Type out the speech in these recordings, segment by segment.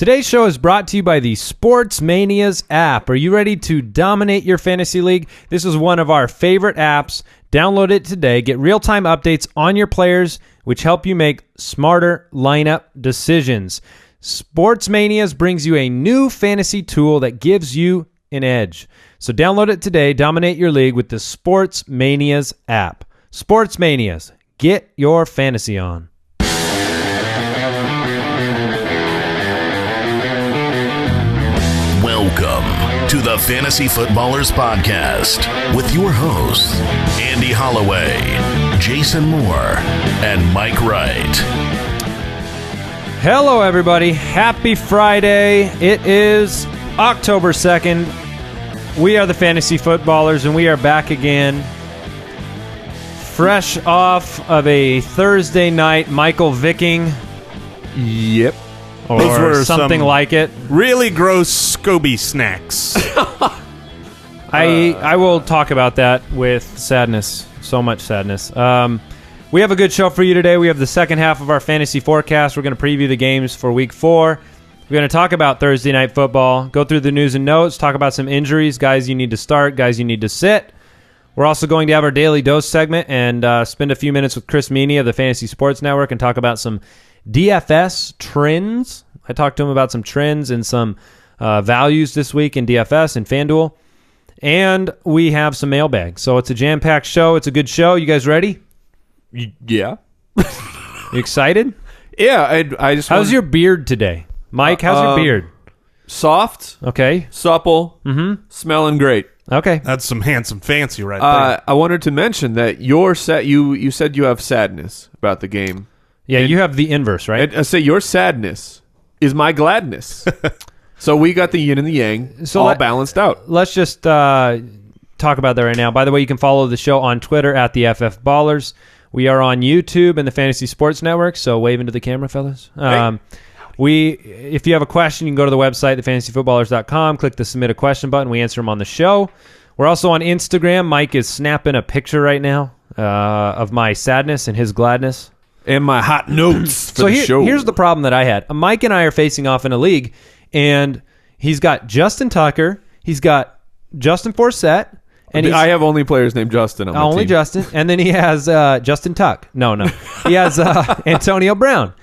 Today's show is brought to you by the Sports Manias app. Are you ready to dominate your fantasy league? This is one of our favorite apps. Download it today. Get real-time updates on your players, which help you make smarter lineup decisions. Sports Manias brings you a new fantasy tool that gives you an edge. So download it today. Dominate your league with the Sports Manias app. Sports Manias. Get your fantasy on. Welcome to the Fantasy Footballers Podcast with your hosts, Andy Holloway, Jason Moore, and Mike Wright. Hello, everybody. Happy Friday. It is October 2nd. We are the Fantasy Footballers, and we are back again. Fresh off of a Thursday night Michael Vicking. Yep. Or Those were something like it. Really gross SCOBY snacks. I will talk about that with sadness. So much sadness. We have a good show for you today. We have the second half of our fantasy forecast. We're going to preview the games for Week 4. We're going to talk about Thursday Night Football, go through the news and notes, talk about some injuries, guys you need to start, guys you need to sit. We're also going to have our Daily Dose segment and spend a few minutes with Chris Meany of the Fantasy Sports Network and talk about some DFS trends. I talked to him about some trends and some values this week in DFS and FanDuel. And we have some mailbag. So it's a jam-packed show. It's a good show. You guys ready? Yeah. You excited? Yeah. I just. How's your beard today? Mike, how's your beard? Soft, Okay. supple, smelling great. Okay. That's some handsome fancy right there. I wanted to mention that you said you have sadness about the game. Yeah, you have the inverse, right? I say your sadness is my gladness. So we got the yin and the yang all balanced out. Let's just talk about that right now. By the way, you can follow the show on Twitter at the FF Ballers. We are on YouTube and the Fantasy Sports Network, so wave into the camera, fellas. Hey. If you have a question, you can go to the website, thefantasyfootballers.com, click the Submit a Question button. We answer them on the show. We're also on Instagram. Mike is snapping a picture right now of my sadness and his gladness. And my hot notes for the show. Here's the problem that I had. Mike and I are facing off in a league, and he's got Justin Tucker, he's got Justin Forsett, and I have only players named Justin on my only team. Justin, and then he has Justin Tuck. No. He has Antonio Brown.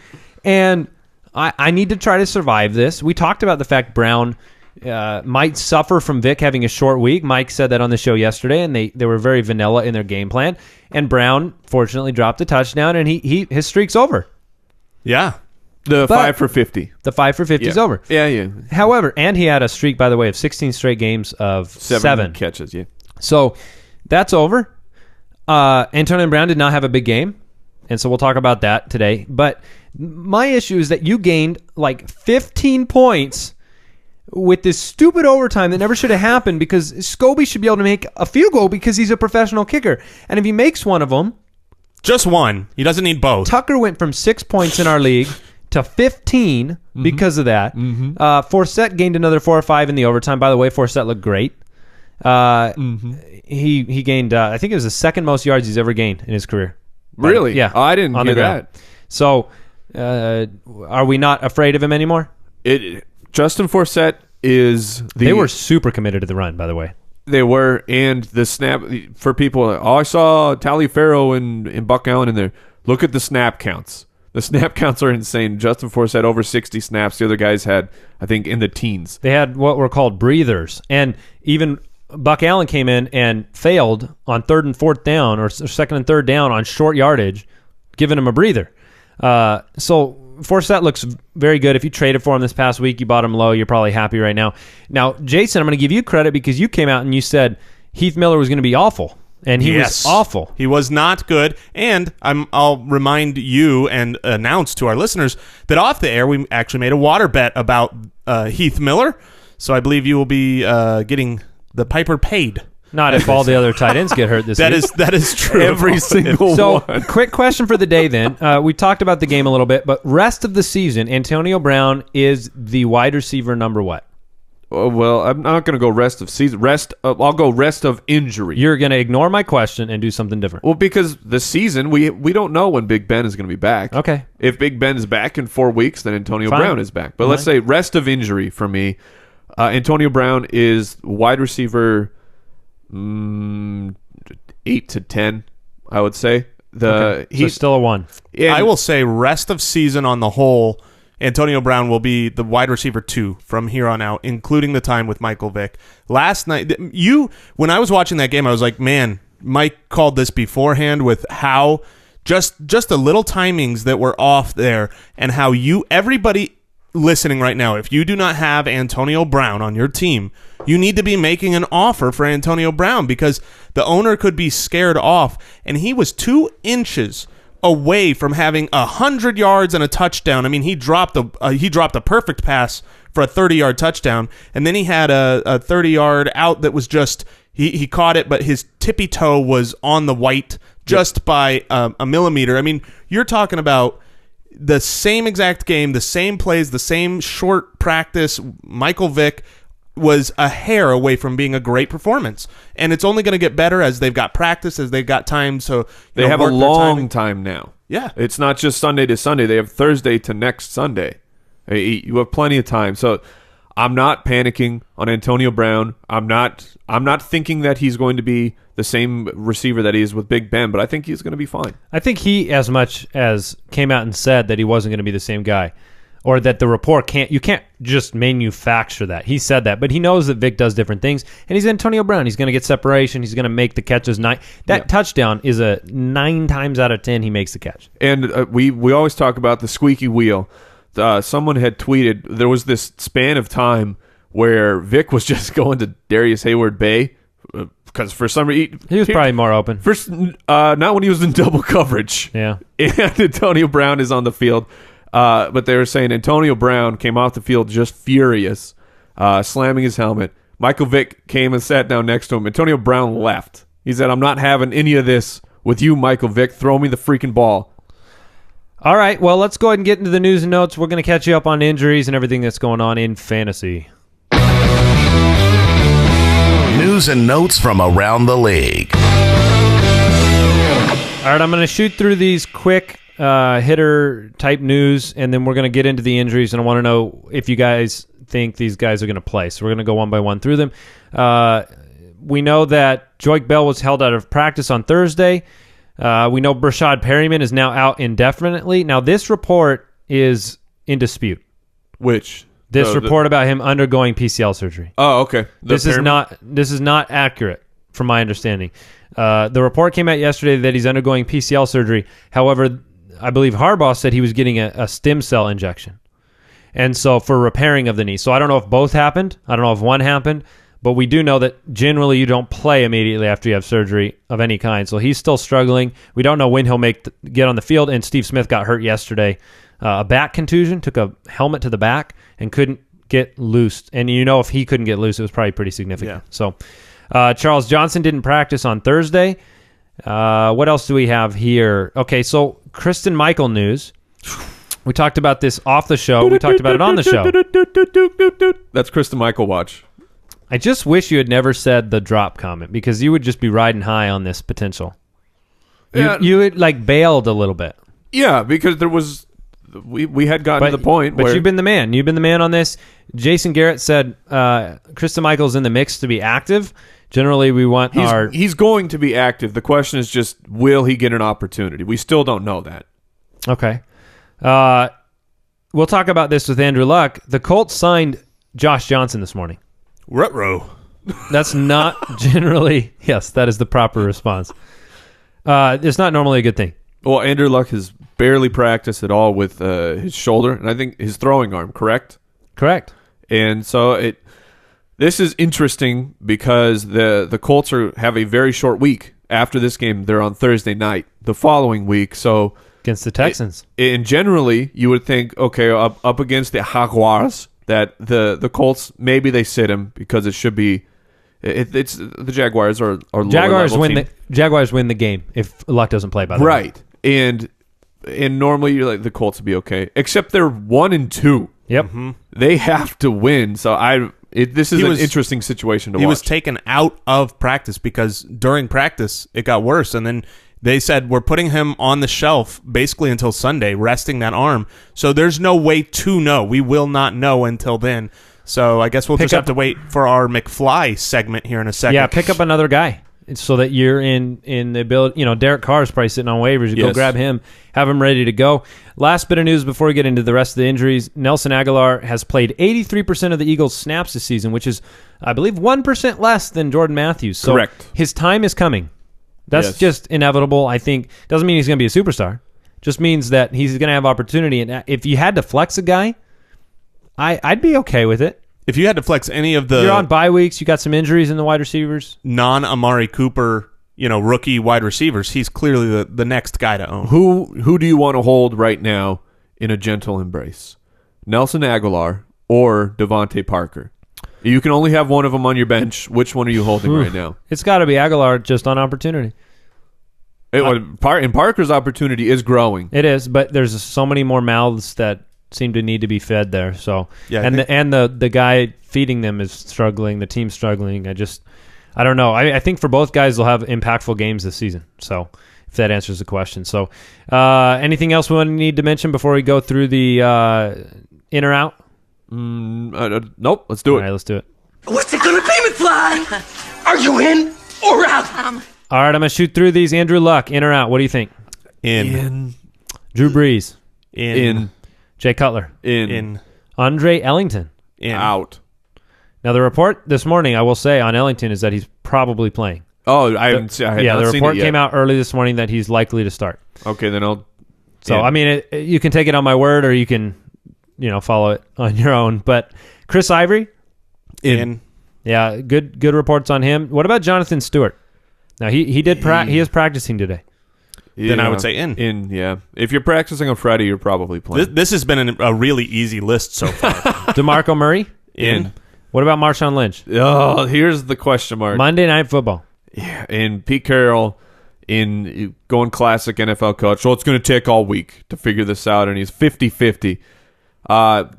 And I need to try to survive this. We talked about the fact Brown might suffer from Vic having a short week. Mike said that on the show yesterday, and they were very vanilla in their game plan. And Brown, fortunately, dropped a touchdown, and his streak's over. Yeah. The 5 for 50. The 5 for 50 is over. Yeah. However, and he had a streak, by the way, of 16 straight games of 7 catches, yeah. So that's over. Antonio Brown did not have a big game, and so we'll talk about that today. But my issue is that you gained like 15 points with this stupid overtime that never should have happened because Scobie should be able to make a field goal because he's a professional kicker. And if he makes one of them... Just one. He doesn't need both. Tucker went from 6 points in our league to 15 because of that. Forsett gained another 4 or 5 in the overtime. By the way, Forsett looked great. He gained, I think it was the second most yards he's ever gained in his career. Really? Yeah. Oh, I didn't hear that. So, are we not afraid of him anymore? Justin Forsett is They were super committed to the run, by the way. They were, and the snap for people. I saw Taliaferro and Buck Allen in there. Look at the snap counts. The snap counts are insane. Justin Forsett over 60 snaps. The other guys had, I think, in the teens. They had what were called breathers, and even Buck Allen came in and failed on 3rd and 4th down, or 2nd and 3rd down on short yardage, giving him a breather. So Forsett looks very good. If you traded for him this past week, you bought him low, you're probably happy right now. Now, Jason, I'm going to give you credit because you came out and you said Heath Miller was going to be awful. And he was awful. He was not good. And I'll remind you and announce to our listeners that off the air, we actually made a water bet about Heath Miller. So I believe you will be getting the piper paid. Not if all the other tight ends get hurt this week. That is true. Every single So, one. quick question for the day then. We talked about the game a little bit, but rest of the season, Antonio Brown is the wide receiver number what? Well, I'm not going to go rest of season. I'll go rest of injury. You're going to ignore my question and do something different. Well, because the season, we don't know when Big Ben is going to be back. Okay. If Big Ben is back in 4 weeks, then Antonio Brown is back. But let's say rest of injury for me. Antonio Brown is wide receiver 8 to 10, I would say. He's still a 1. I will say rest of season on the whole, Antonio Brown will be the wide receiver 2 from here on out, including the time with Michael Vick. Last night, when I was watching that game, I was like, man, Mike called this beforehand with how just the little timings that were off there, and how everybody listening right now, if you do not have Antonio Brown on your team, you need to be making an offer for Antonio Brown, because the owner could be scared off, and he was 2 inches away from having 100 yards and a touchdown. I mean, he dropped a perfect pass for a 30-yard touchdown, and then he had a 30-yard out that was just he caught it, but his tippy toe was on the white just by a millimeter. I mean, you're talking about the same exact game, the same plays, the same short practice. Michael Vick was a hair away from being a great performance, and it's only going to get better as they've got practice, as they've got time. So they have a long time now. Yeah, it's not just Sunday to Sunday. They have Thursday to next Sunday. You have plenty of time. So I'm not panicking on Antonio Brown. I'm not thinking that he's going to be the same receiver that he is with Big Ben, but I think he's going to be fine. I think he, as much as came out and said that he wasn't going to be the same guy, or that the report you can't just manufacture that. He said that, but he knows that Vic does different things, and he's Antonio Brown. He's going to get separation. He's going to make the catches. Touchdown is a 9 times out of 10 he makes the catch. And we always talk about the squeaky wheel. Someone had tweeted there was this span of time where Vic was just going to Darius Hayward Bay because for some reason he was probably more open. First, not when he was in double coverage. Yeah, and Antonio Brown is on the field. But they were saying Antonio Brown came off the field just furious, slamming his helmet. Michael Vick came and sat down next to him. Antonio Brown left. He said, "I'm not having any of this with you, Michael Vick. Throw me the freaking ball." All right, well, let's go ahead and get into the news and notes. We're going to catch you up on injuries and everything that's going on in fantasy. News and notes from around the league. All right, I'm going to shoot through these quick hitter type news, and then we're going to get into the injuries, and I want to know if you guys think these guys are going to play. So we're going to go one by one through them. We know that Joique Bell was held out of practice on Thursday. We know Brashad Perryman is now out indefinitely. Now, this report is in dispute. Which? This report about him undergoing PCL surgery. Oh, okay. This is not accurate, from my understanding. The report came out yesterday that he's undergoing PCL surgery. However, I believe Harbaugh said he was getting a stem cell injection, and so for repairing of the knee. So I don't know if both happened. I don't know if one happened, but we do know that generally you don't play immediately after you have surgery of any kind. So he's still struggling. We don't know when he'll get on the field. And Steve Smith got hurt yesterday, a back contusion, took a helmet to the back and couldn't get loose. And if he couldn't get loose, it was probably pretty significant. Yeah. So Charles Johnson didn't practice on Thursday. What else do we have here? Okay, so Kristen Michael news. We talked about this off the show. We talked about it on the show. That's Kristen Michael watch. I just wish you had never said the drop comment, because you would just be riding high on this potential. You had bailed a little bit. Yeah, because there was we had gotten to the point but where you've been the man. You've been the man on this. Jason Garrett said Kristen Michael's in the mix to be active. Generally, we want he's going to be active. The question is just, will he get an opportunity? We still don't know that. Okay. We'll talk about this with Andrew Luck. The Colts signed Josh Johnson this morning. Ruh-roh. That's not generally... Yes, that is the proper response. It's not normally a good thing. Well, Andrew Luck has barely practiced at all with his shoulder, and I think his throwing arm, correct? Correct. And so this is interesting because the Colts have a very short week. After this game, they're on Thursday night the following week. So against the Texans. And generally, you would think, okay, up against the Jaguars, that the Colts, maybe they sit him because it should be it's the Jaguars are Jaguars win team. Jaguars win the game if Luck doesn't play, by the way. Right. And normally you're like, the Colts will be okay. Except they're 1-2. Yep. Mm-hmm. They have to win. So This is an interesting situation to watch. He was taken out of practice because during practice it got worse, and then they said we're putting him on the shelf basically until Sunday, resting that arm. So there's no way to know. We will not know until then. So I guess we'll just have to wait for our McFly segment here in a second. Yeah, pick up another guy so that you're in the ability. Derek Carr's probably sitting on waivers. You go grab him, have him ready to go. Last bit of news before we get into the rest of the injuries. Nelson Aguilar has played 83% of the Eagles' snaps this season, which is, I believe, 1% less than Jordan Matthews. So correct. His time is coming. That's just inevitable, I think. Doesn't mean he's going to be a superstar. Just means that he's going to have opportunity. And if you had to flex a guy, I'd be okay with it. If you had to flex any of the... You're on bye weeks. You got some injuries in the wide receivers. Non-Amari Cooper, rookie wide receivers, he's clearly the next guy to own. Who do you want to hold right now in a gentle embrace? Nelson Aguilar or Devontae Parker? You can only have one of them on your bench. Which one are you holding right now? It's got to be Aguilar just on opportunity. And Parker's opportunity is growing. It is, but there's so many more mouths that seem to need to be fed there. So the guy feeding them is struggling. The team's struggling. I don't know. I think for both guys, they'll have impactful games this season. So if that answers the question. So anything else we need to mention before we go through the in or out? Nope. Let's do it. All right, let's do it. What's it gonna be, McFly? Are you in or out? All right, I'm gonna shoot through these. Andrew Luck, in or out? What do you think? In. Drew Brees, In. Jay Cutler, In. Andre Ellington, In. Out. Now the report this morning, I will say, on Ellington is that he's probably playing. Oh, I haven't seen it. The report came out early this morning that he's likely to start. Okay, then I'll... So, Yeah. I mean, you can take it on my word or you can, follow it on your own. But Chris Ivory? In. Yeah, good reports on him. What about Jonathan Stewart? Now, he is practicing today. Then I would say in. In, yeah. If you're practicing on Friday, you're probably playing. This has been a really easy list so far. DeMarco Murray? In. What about Marshawn Lynch? Oh, here's the question mark. Monday Night Football. Yeah, and Pete Carroll in going classic NFL coach. So it's going to take all week to figure this out, and he's 50-50.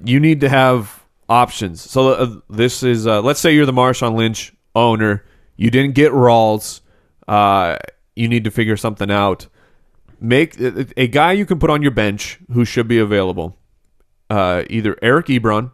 You need to have options. So this is, let's say you're the Marshawn Lynch owner. You didn't get Rawls. You need to figure something out. Make a guy you can put on your bench who should be available. Either Eric Ebron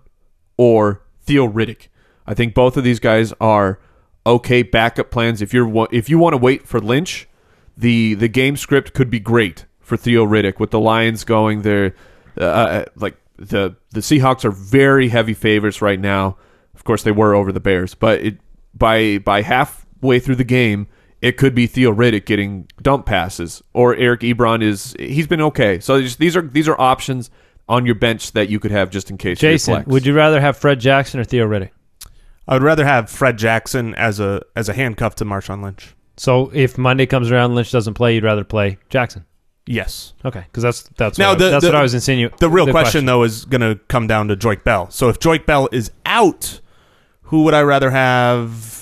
or Theo Riddick. I think both of these guys are okay backup plans. If you want to wait for Lynch, the game script could be great for Theo Riddick with the Lions going there. Like the Seahawks are very heavy favorites right now. Of course, they were over the Bears, but by halfway through the game, it could be Theo Riddick getting dump passes, or Eric Ebron he's been okay. So these are options on your bench that you could have just in case. Jason, would you rather have Fred Jackson or Theo Riddick? I would rather have Fred Jackson as a handcuff to Marshawn Lynch. So if Monday comes around, Lynch doesn't play, you'd rather play Jackson. Yes. Okay, because that's now what I was insinuating. The real question though is going to come down to Joik Bell. So if Joik Bell is out, who would I rather have?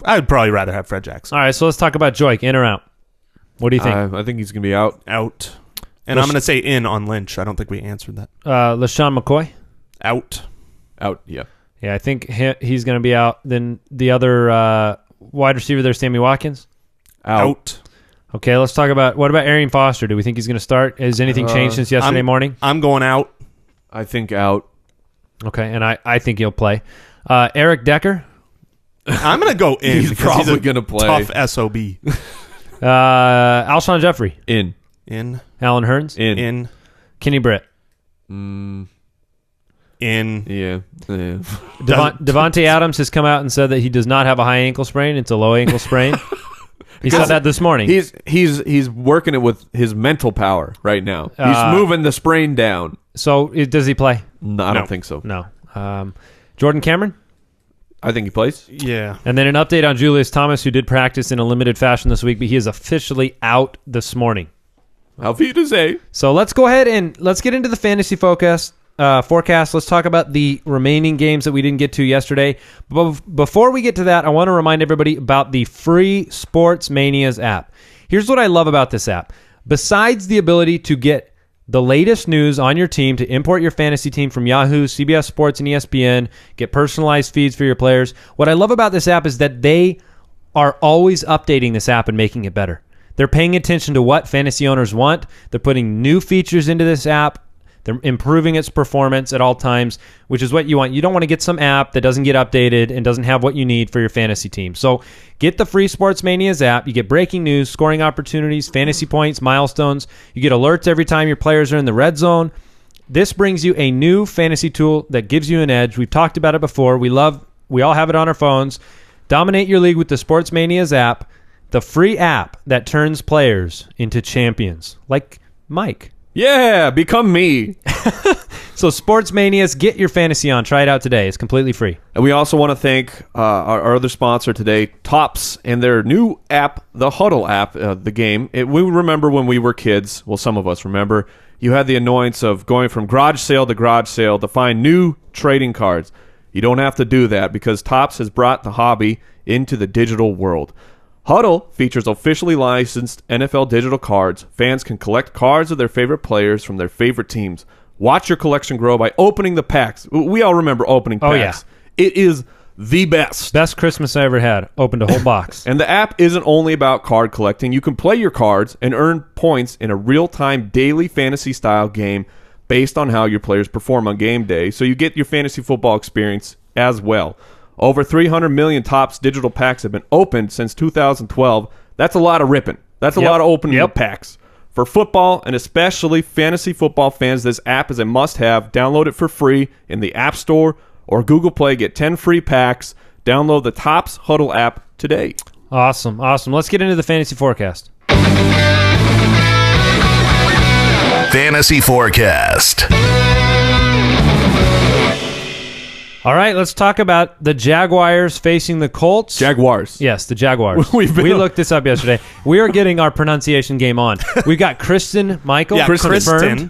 I'd probably rather have Fred Jackson. All right, so let's talk about Joik, in or out. What do you think? I think he's going to be out. Out. And I'm going to say in on Lynch. I don't think we answered that. LaShawn McCoy? Out. Out, yeah. Yeah, I think he's going to be out. Then the other wide receiver there, Sammy Watkins? Out. Okay, let's talk about, what about Arian Foster? Do we think he's going to start? Has anything changed since yesterday morning? I'm going out. I think out. Okay, and I think he'll play. Eric Decker? I'm going to go in. He's probably going to play. Tough SOB. Alshon Jeffrey? In. Alan Hearns? In. Kenny Britt? In. Yeah. Devontae Adams has come out and said that he does not have a high ankle sprain. It's a low ankle sprain. He said that this morning. He's working it with his mental power right now. He's moving the sprain down. So does he play? No, I don't think so. No. Jordan Cameron? I think he plays. Yeah. And then an update on Julius Thomas, who did practice in a limited fashion this week, but he is officially out this morning. Auf Wiedersehen. So let's go ahead and let's get into the fantasy forecast. Let's talk about the remaining games that we didn't get to yesterday. But before we get to that, I want to remind everybody about the free Sports Manias app. Here's what I love about this app. Besides the ability to get the latest news on your team to import your fantasy team from Yahoo, CBS Sports, and ESPN. Get personalized feeds for your players. What I love about this app is that they are always updating this app and making it better. They're paying attention to what fantasy owners want. They're putting new features into this app. They're improving its performance at all times, which is what you want. You don't want to get some app that doesn't get updated and doesn't have what you need for your fantasy team. So get the free Sports Manias app. You get breaking news, scoring opportunities, fantasy points, milestones. You get alerts every time your players are in the red zone. This brings you a new fantasy tool that gives you an edge. We've talked about it before. We all have it on our phones. Dominate your league with the Sports Manias app, the free app that turns players into champions, like Mike. Yeah, become me. So Sports Manias, get your fantasy on. Try it out today. It's completely free. And we also want to thank our other sponsor today, Tops, and their new app, the Huddle app, the game. We remember when we were kids, well, some of us remember, you had the annoyance of going from garage sale to find new trading cards. You don't have to do that because Tops has brought the hobby into the digital world. Huddle features officially licensed NFL digital cards. Fans can collect cards of their favorite players from their favorite teams. Watch your collection grow by opening the packs. We all remember opening packs. Oh, yeah. It is the best. Best Christmas I ever had. Opened a whole box. And the app isn't only about card collecting. You can play your cards and earn points in a real-time daily fantasy-style game based on how your players perform on game day. So you get your fantasy football experience as well. Over 300 million Tops digital packs have been opened since 2012. That's a lot of ripping. That's a lot of opening of packs. For football, and especially fantasy football fans, this app is a must-have. Download it for free in the App Store or Google Play. Get 10 free packs. Download the Tops Huddle app today. Awesome. Let's get into the fantasy forecast. Fantasy Forecast. All right, let's talk about the Jaguars facing the Colts. Jaguars. Yes, the Jaguars. We looked this up yesterday. We are getting our pronunciation game on. We got Kristen Michael. Yeah,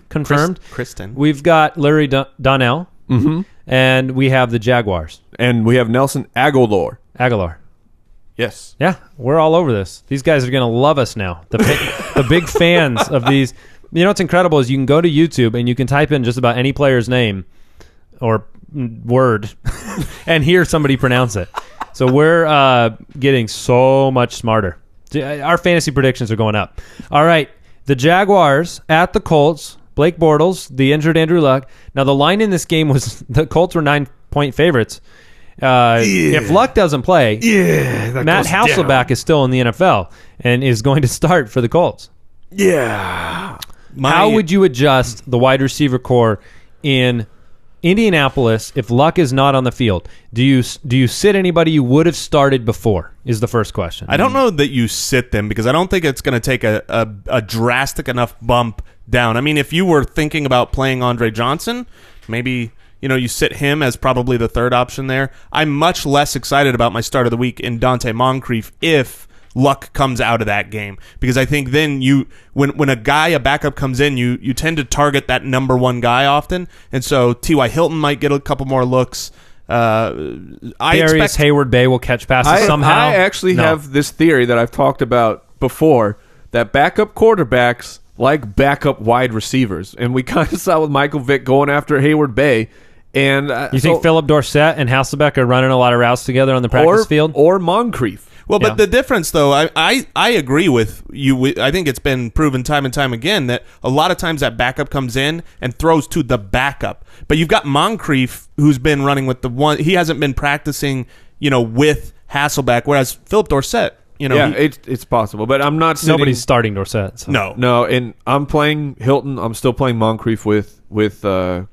confirmed. Kristen. We've got Larry Donnell. Mm-hmm. And we have the Jaguars. And we have Nelson Aguilar. Yes. Yeah, we're all over this. These guys are going to love us now. The big fans of these. You know what's incredible is you can go to YouTube and you can type in just about any player's name or word and hear somebody pronounce it. So we're getting so much smarter. Our fantasy predictions are going up. All right, the Jaguars at the Colts. Blake Bortles, the injured Andrew Luck. Now the line in this game was the Colts were 9-point favorites. If Luck doesn't play, Matt Hasselbeck is still in the NFL and is going to start for the Colts. Yeah. How would you adjust the wide receiver core in Indianapolis if Luck is not on the field? Do you sit anybody you would have started before is the first question. I don't know that you sit them because I don't think it's going to take a drastic enough bump down. I mean, if you were thinking about playing Andre Johnson, maybe you sit him as probably the third option there. I'm much less excited about my start of the week in Dante Moncrief if Luck comes out of that game, because I think then when a backup comes in, you tend to target that number one guy often, and so T.Y. Hilton might get a couple more looks. Darius Hayward Bay will catch passes somehow. I actually have this theory that I've talked about before, that backup quarterbacks like backup wide receivers, and we kind of saw with Michael Vick going after Hayward Bay. And you think Philip Dorsett and Hasselbeck are running a lot of routes together on the practice field, or Moncrief? Well, but the difference, though, I agree with you. I think it's been proven time and time again that a lot of times that backup comes in and throws to the backup. But you've got Moncrief, who's been running with the one. He hasn't been practicing, with Hasselbeck, whereas Philip Dorsett, it's possible. But I'm not sitting. Nobody's starting Dorsett. So. No, and I'm playing Hilton. I'm still playing Moncrief with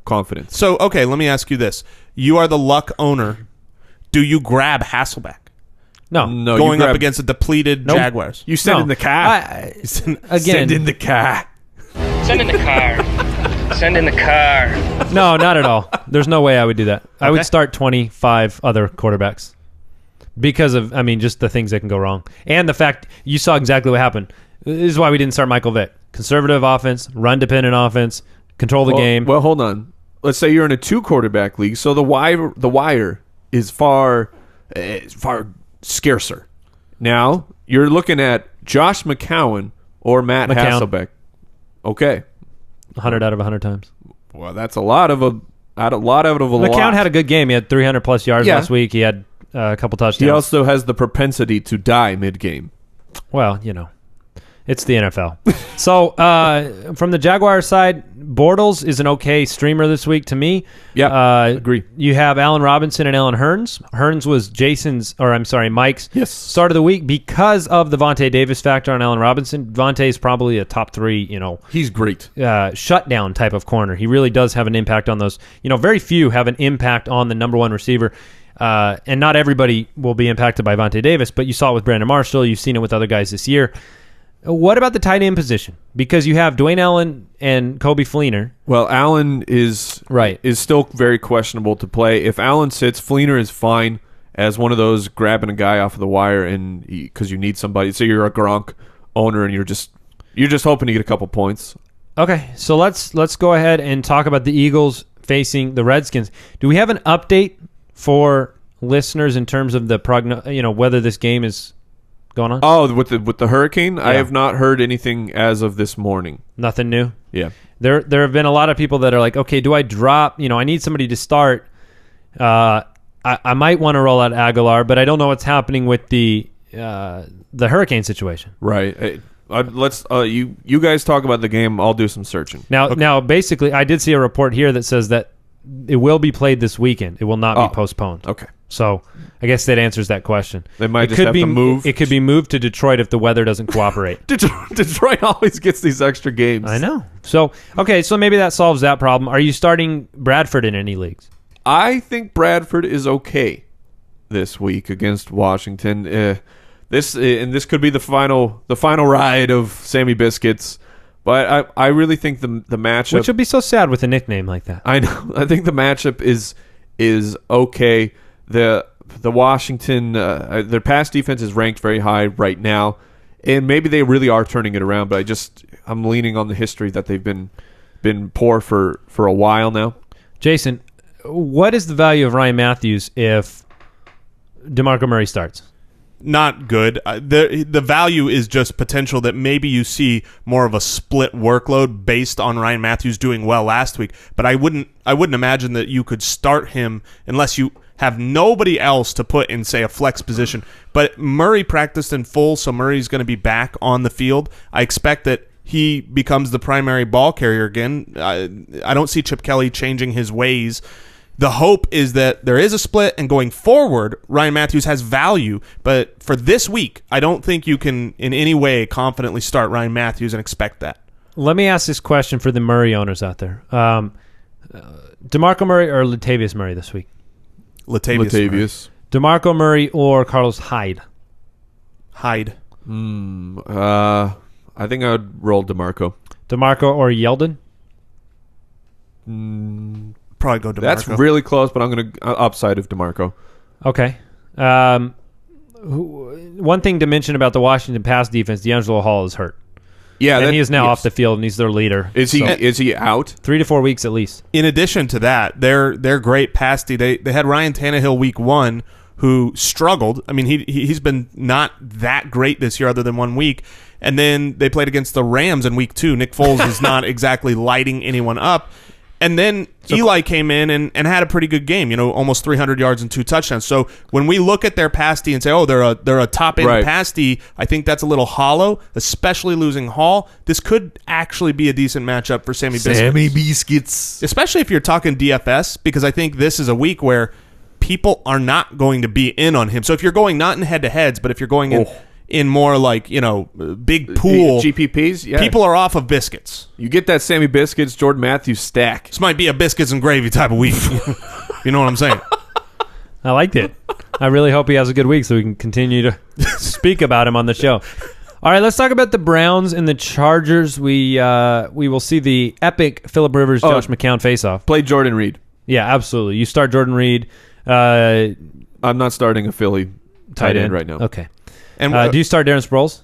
confidence. So, okay, let me ask you this. You are the Luck owner. Do you grab Hasselbeck? No, going up against a depleted Jaguars. You send in the car. Send in the car. Send in the car. Send in the car. No, not at all. There's no way I would do that. I would start 25 other quarterbacks because of, just the things that can go wrong. And the fact you saw exactly what happened. This is why we didn't start Michael Vick. Conservative offense, run-dependent offense, control the game. Well, hold on. Let's say you're in a 2-quarterback league, so the wire is far scarcer. Now you're looking at Josh McCown or Matt Hasselbeck. Okay, 100 out of 100 times. Well, that's a lot of a lot. McCown had a good game. He had 300 plus yards Yeah. last week. He had a couple touchdowns. He also has the propensity to die mid-game. Well, it's the NFL. So from the Jaguars side, Bortles is an okay streamer this week to me. Yeah, agree. You have Allen Robinson and Allen Hurns. Hurns was Mike's start of the week because of the Vontae Davis factor on Allen Robinson. Vontae is probably a top 3, He's great. shutdown type of corner. He really does have an impact on those. Very few have an impact on the number one receiver. And not everybody will be impacted by Vontae Davis, but you saw it with Brandon Marshall. You've seen it with other guys this year. What about the tight end position? Because you have Dwayne Allen and Kobe Fleener. Well, Allen is still very questionable to play. If Allen sits, Fleener is fine as one of those grabbing a guy off of the wire, and because you need somebody. Say you're a Gronk owner and you're just hoping to get a couple points. Okay, so let's go ahead and talk about the Eagles facing the Redskins. Do we have an update for listeners in terms of the whether this game is going on? Oh, with the hurricane, yeah. I have not heard anything as of this morning. Nothing new. Yeah, there have been a lot of people that are like, okay, do I drop? I need somebody to start. I might want to roll out Aguilar, but I don't know what's happening with the hurricane situation. Right. Let's you guys talk about the game. I'll do some searching. Now, basically, I did see a report here that says that it will be played this weekend. It will not be postponed. Okay. So I guess that answers that question. They might have to move. It could be moved to Detroit if the weather doesn't cooperate. Detroit always gets these extra games. I know. So maybe that solves that problem. Are you starting Bradford in any leagues? I think Bradford is okay this week against Washington. This could be the final ride of Sammy Biscuits. But I really think the matchup, which would be so sad with a nickname like that. I know. I think the matchup is okay. The Washington their pass defense is ranked very high right now, and maybe they really are turning it around. But I'm leaning on the history that they've been poor for a while now. Jason, what is the value of Ryan Matthews if DeMarco Murray starts? Not good. The value is just potential that maybe you see more of a split workload based on Ryan Matthews doing well last week. But I wouldn't imagine that you could start him unless you have nobody else to put in, say, a flex position. But Murray practiced in full, so Murray's going to be back on the field. I expect that he becomes the primary ball carrier again. I don't see Chip Kelly changing his ways. The hope is that there is a split, and going forward, Ryan Matthews has value. But for this week, I don't think you can in any way confidently start Ryan Matthews and expect that. Let me ask this question for the Murray owners out there. DeMarco Murray or Latavius Murray this week? Latavius. DeMarco Murray or Carlos Hyde? Hyde. I think I would roll DeMarco. DeMarco or Yeldon? Probably go DeMarco. That's really close, but I'm going to upside of DeMarco. Okay. One thing to mention about the Washington pass defense, D'Angelo Hall is hurt. Yeah, and he is now off the field, and he's their leader. Is he out? 3 to 4 weeks at least. In addition to that, they're great pass D. They had Ryan Tannehill week 1, who struggled. I mean, he's been not that great this year other than 1 week. And then they played against the Rams in week 2. Nick Foles is not exactly lighting anyone up. And then Eli came in and had a pretty good game, almost 300 yards and 2 touchdowns. So when we look at their pass D and say, oh, they're a top-end pass D, I think that's a little hollow, especially losing Hall. This could actually be a decent matchup for Sammy Biscuits. Especially if you're talking DFS, because I think this is a week where people are not going to be in on him. So if you're going not in head-to-heads, but if you're going in more like, big pool GPPs, yeah, people are off of Biscuits. You get that Sammy Biscuits, Jordan Matthews stack. This might be a biscuits and gravy type of week. You know what I'm saying? I liked it. I really hope he has a good week so we can continue to speak about him on the show. All right, let's talk about the Browns and the Chargers. We will see the epic Phillip Rivers, Josh McCown face-off. Play Jordan Reed. Yeah, absolutely. You start Jordan Reed. I'm not starting a Philly tight end right now. Okay. And do you start Darren Sproles?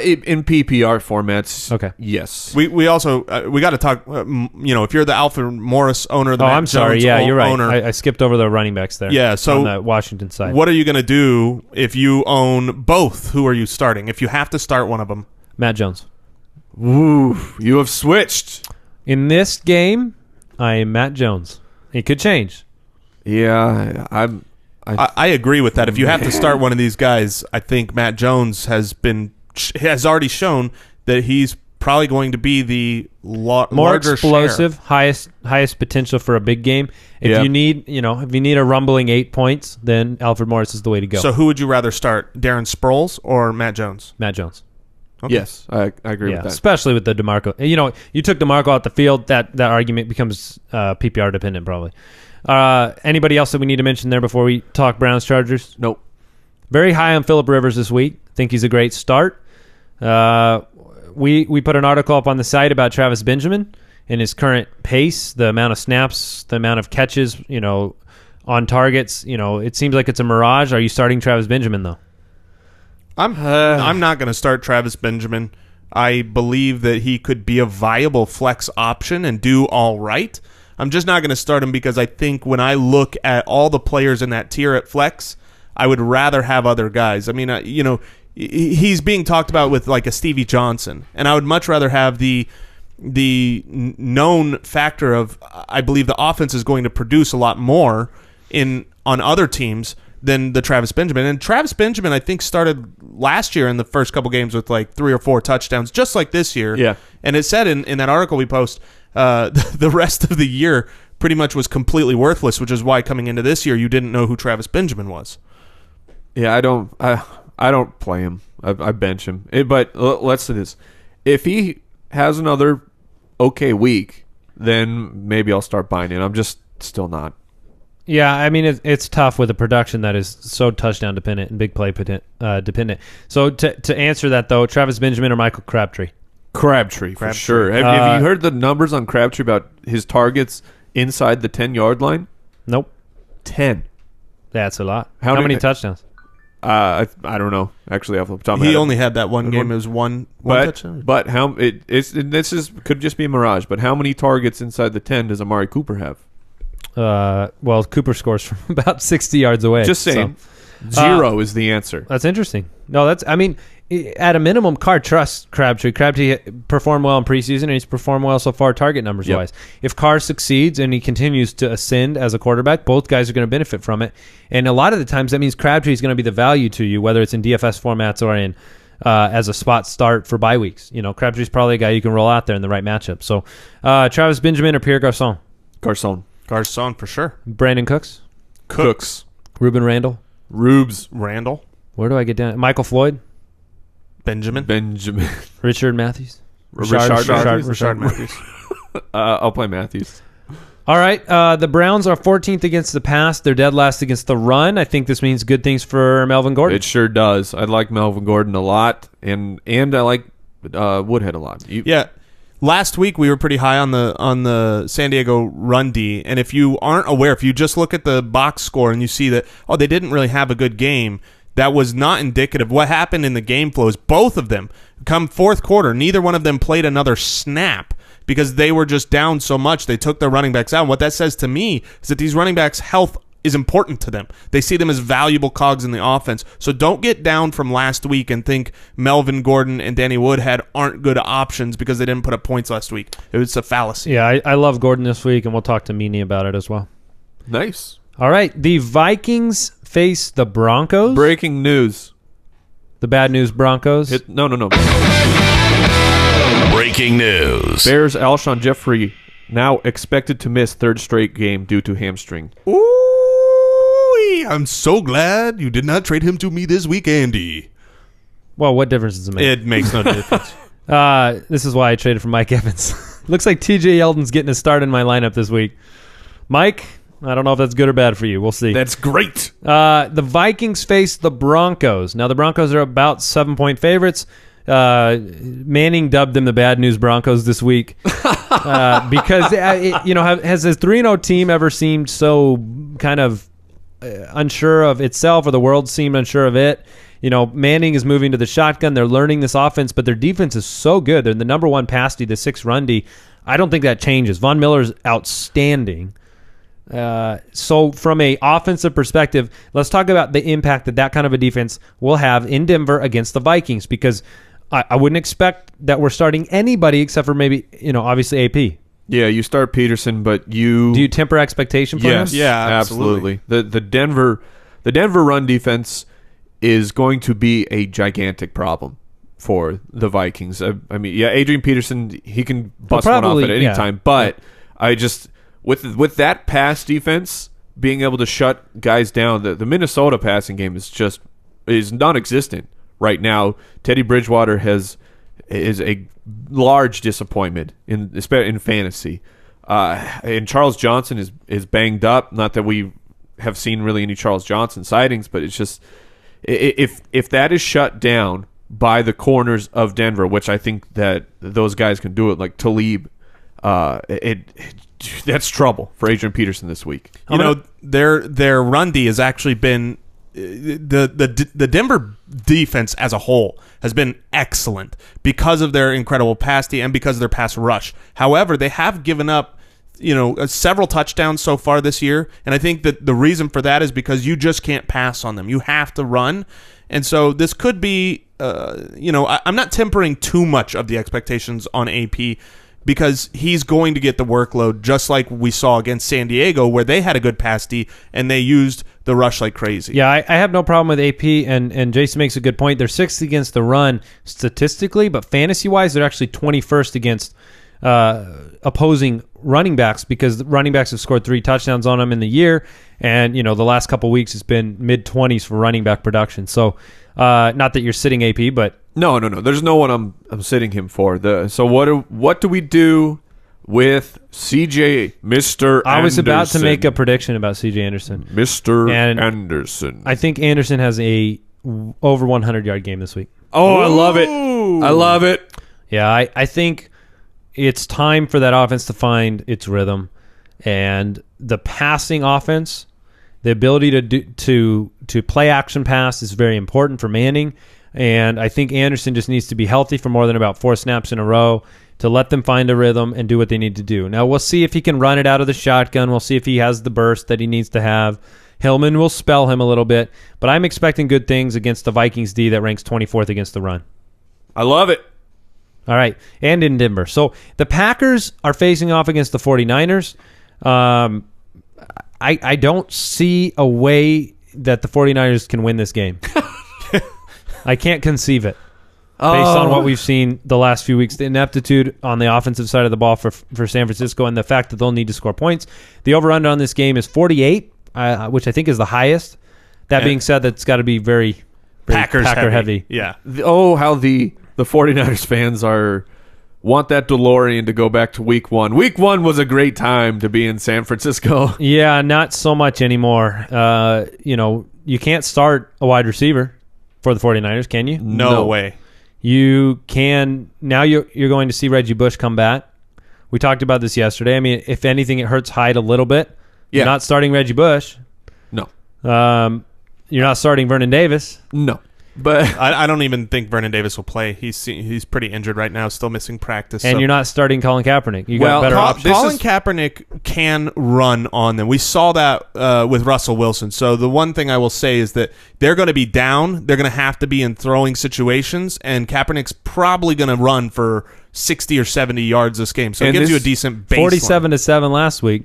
In PPR formats, okay. Yes. We also we got to talk. If you're the Alfred Morris owner, the Matt I'm sorry. Jones Yeah, you're right. Owner, I skipped over the running backs there. Yeah, so on the Washington side. What are you going to do if you own both? Who are you starting? If you have to start one of them, Matt Jones. Ooh, you have switched. In this game, I am Matt Jones. It could change. Yeah, I agree with that. If you have to start one of these guys, I think Matt Jones has already shown that he's probably going to be the more larger explosive, share. highest potential for a big game. If you need a rumbling 8 points, then Alfred Morris is the way to go. So who would you rather start, Darren Sproles or Matt Jones? Matt Jones. Okay. Yes, I agree with that. Especially with the DeMarco. You took DeMarco out the field. That argument becomes PPR dependent probably. Anybody else that we need to mention there before we talk Browns Chargers? Nope. Very high on Phillip Rivers this week. Think he's a great start. We put an article up on the site about Travis Benjamin and his current pace, the amount of snaps, the amount of catches, on targets. It seems like it's a mirage. Are you starting Travis Benjamin though? I'm not going to start Travis Benjamin. I believe that he could be a viable flex option and do all right. I'm just not going to start him because I think when I look at all the players in that tier at flex, I would rather have other guys. I mean, he's being talked about with like a Stevie Johnson, and I would much rather have the known factor of I believe the offense is going to produce a lot more on other teams than the Travis Benjamin. And Travis Benjamin, I think, started last year in the first couple games with like 3 or 4 touchdowns, just like this year. Yeah. And it said in that article we post, the rest of the year pretty much was completely worthless, which is why coming into this year you didn't know who Travis Benjamin was. Yeah, I don't play him. I bench him. But let's say this: if he has another okay week, then maybe I'll start buying it. I'm just still not. Yeah, I mean, it's tough with a production that is so touchdown dependent and big play dependent. So to answer that, though, Travis Benjamin or Michael Crabtree? Crabtree, for sure. Have you heard the numbers on Crabtree about his targets inside the 10-yard line? Nope. 10. That's a lot. How many touchdowns? I don't know. Actually, off the top of my head. He only had that one game. It was one touchdown. But this could just be a mirage. But how many targets inside the 10 does Amari Cooper have? Well, Cooper scores from about 60 yards away. Just saying. So. 0 is the answer. That's interesting. No, at a minimum, Carr trusts Crabtree. Crabtree performed well in preseason, and he's performed well so far target numbers-wise. If Carr succeeds and he continues to ascend as a quarterback, both guys are going to benefit from it. And a lot of the times, that means Crabtree is going to be the value to you, whether it's in DFS formats or in as a spot start for bye weeks. Crabtree's probably a guy you can roll out there in the right matchup. So, Travis Benjamin or Pierre Garçon? Garçon for sure. Brandon Cooks? Cooks. Ruben Randall? Rubes. Randall. Where do I get down? Michael Floyd? Benjamin. Richard Matthews? Richard Matthews. I'll play Matthews. All right. The Browns are 14th against the pass. They're dead last against the run. I think this means good things for Melvin Gordon. It sure does. I like Melvin Gordon a lot, and I like Woodhead a lot. Yeah. Last week we were pretty high on the San Diego run D, and if you aren't aware, if you just look at the box score and you see that they didn't really have a good game, that was not indicative. What happened in the game flow is both of them come fourth quarter, neither one of them played another snap because they were just down so much they took their running backs out. And what that says to me is that these running backs' health is important to them. They see them as valuable cogs in the offense. So don't get down from last week and think Melvin Gordon and Danny Woodhead aren't good options because they didn't put up points last week. It's a fallacy. Yeah, I love Gordon this week, and we'll talk to Meany about it as well. Nice. All right, the Vikings face the Broncos. Breaking news. The bad news Broncos. No. Breaking news. Bears Alshon Jeffrey now expected to miss third straight game due to hamstring. Ooh, I'm so glad you did not trade him to me this week, Andy. Well, what difference does it make? It makes no difference. This is why I traded for Mike Evans. Looks like TJ Yeldon's getting a start in my lineup this week. Mike, I don't know if that's good or bad for you. We'll see. That's great. The Vikings face the Broncos. Now, the Broncos are about 7-point favorites. Manning dubbed them the bad news Broncos this week because, has this 3-0 team ever seemed so kind of unsure of itself, or the world seemed unsure of it? Manning is moving to the shotgun. They're learning this offense, but their defense is so good. They're the number one pass D, the 6th run D. I don't think that changes. Von Miller's outstanding. So from a offensive perspective, let's talk about the impact that kind of a defense will have in Denver against the Vikings, because I wouldn't expect that we're starting anybody except for maybe, obviously AP. Yeah, you start Peterson, but Do you temper expectation for yes, him? Yeah, absolutely. The Denver run defense is going to be a gigantic problem for the Vikings. I mean, yeah, Adrian Peterson, he can bust one off at any time, but I just with that pass defense being able to shut guys down, the Minnesota passing game is non-existent right now. Teddy Bridgewater is a large disappointment in fantasy. And Charles Johnson is banged up. Not that we have seen really any Charles Johnson sightings, but it's just if that is shut down by the corners of Denver, which I think that those guys can do it, like Talib, that's trouble for Adrian Peterson this week. You know, their run D has actually been the Denver defense as a whole has been excellent because of their incredible pass D and because of their pass rush. However, they have given up, several touchdowns so far this year, and I think that the reason for that is because you just can't pass on them. You have to run, and so this could be, I'm not tempering too much of the expectations on AP because he's going to get the workload just like we saw against San Diego where they had a good pass D and they used the rush like crazy. Yeah, I have no problem with AP, and Jason makes a good point. They're 6th against the run statistically, but fantasy-wise, they're actually 21st against opposing running backs because the running backs have scored 3 touchdowns on them in the year, and the last couple weeks it's been mid-20s for running back production. So not that you're sitting AP, but no. There's no one I'm sitting him for. So what do we do with CJ, Mr. I was about to Anderson? make a prediction about CJ Anderson. Mr. And Anderson. I think Anderson has a over 100-yard game this week. Oh, I love it. I love it. Yeah, I think it's time for that offense to find its rhythm, and the passing offense, the ability to play action pass is very important for Manning, and I think Anderson just needs to be healthy for more than about 4 snaps in a row to let them find a rhythm and do what they need to do. Now, we'll see if he can run it out of the shotgun. We'll see if he has the burst that he needs to have. Hillman will spell him a little bit, but I'm expecting good things against the Vikings D that ranks 24th against the run. I love it. All right, and in Denver. So the Packers are facing off against the 49ers. I don't see a way that the 49ers can win this game. I can't conceive it. Based on what we've seen the last few weeks, the ineptitude on the offensive side of the ball for San Francisco and the fact that they'll need to score points. The over-under on this game is 48, which I think is the highest. That being said, that's got to be very, very Packer heavy. Yeah. How the 49ers fans want that DeLorean to go back to week 1. Week 1 was a great time to be in San Francisco. Yeah, not so much anymore. You can't start a wide receiver for the 49ers, can you? No way. You can now. You're going to see Reggie Bush come back. We talked about this yesterday. I mean, if anything, it hurts Hyde a little bit. Yeah. You're not starting Reggie Bush. No. You're not starting Vernon Davis. No. But I don't even think Vernon Davis will play. He's pretty injured right now, still missing practice. And you're not starting Colin Kaepernick. You got better options. Colin Kaepernick can run on them. We saw that with Russell Wilson. So the one thing I will say is that they're going to be down. They're going to have to be in throwing situations, and Kaepernick's probably going to run for 60 or 70 yards this game. So it gives you a decent baseline. 47-7 last week.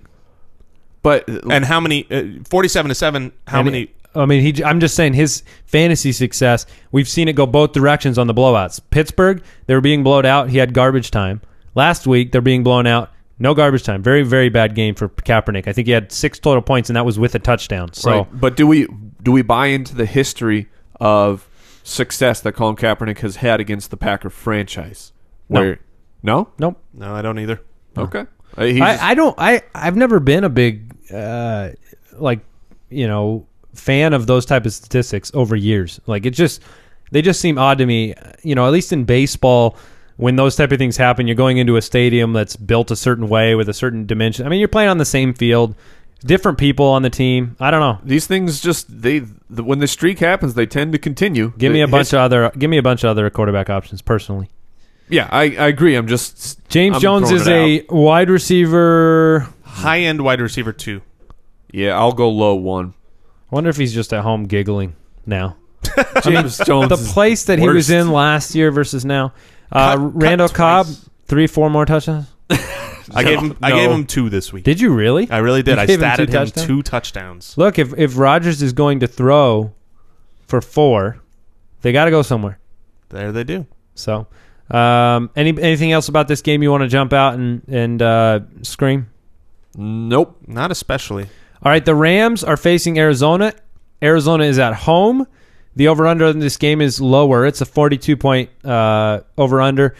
And how many? 47-7. How many? I mean, I'm just saying his fantasy success, we've seen it go both directions on the blowouts. Pittsburgh, they were being blown out. He had garbage time. Last week, they're being blown out. No garbage time. Very, very bad game for Kaepernick. I think he had 6 total points, and that was with a touchdown. So, right. But do we buy into the history of success that Colin Kaepernick has had against the Packer franchise? No? Nope. No, I don't either. Okay. I've never been a big, fan of those type of statistics over years. Like they just seem odd to me. At least in baseball, when those type of things happen, you're going into a stadium that's built a certain way with a certain dimension. I mean, you're playing on the same field, different people on the team. I don't know. These things just when the streak happens, they tend to continue. Give me a bunch of other quarterback options personally. Yeah, I agree. I'm Jones is a wide receiver, high-end wide receiver 2. Yeah, I'll go low 1. I wonder if he's just at home giggling now. James Jones, the place that he was in last year versus now. Randall Cobb, 3-4 more touchdowns. I gave him 2 this week. Did you really? I really did. You I gave him statted 2 him touchdowns? 2 touchdowns. Look, if Rodgers is going to throw for 4, they got to go somewhere. There they do. So, anything else about this game you want to jump out and scream? Nope. Not especially. All right, the Rams are facing Arizona. Arizona is at home. The over-under in this game is lower. It's a 42-point over-under.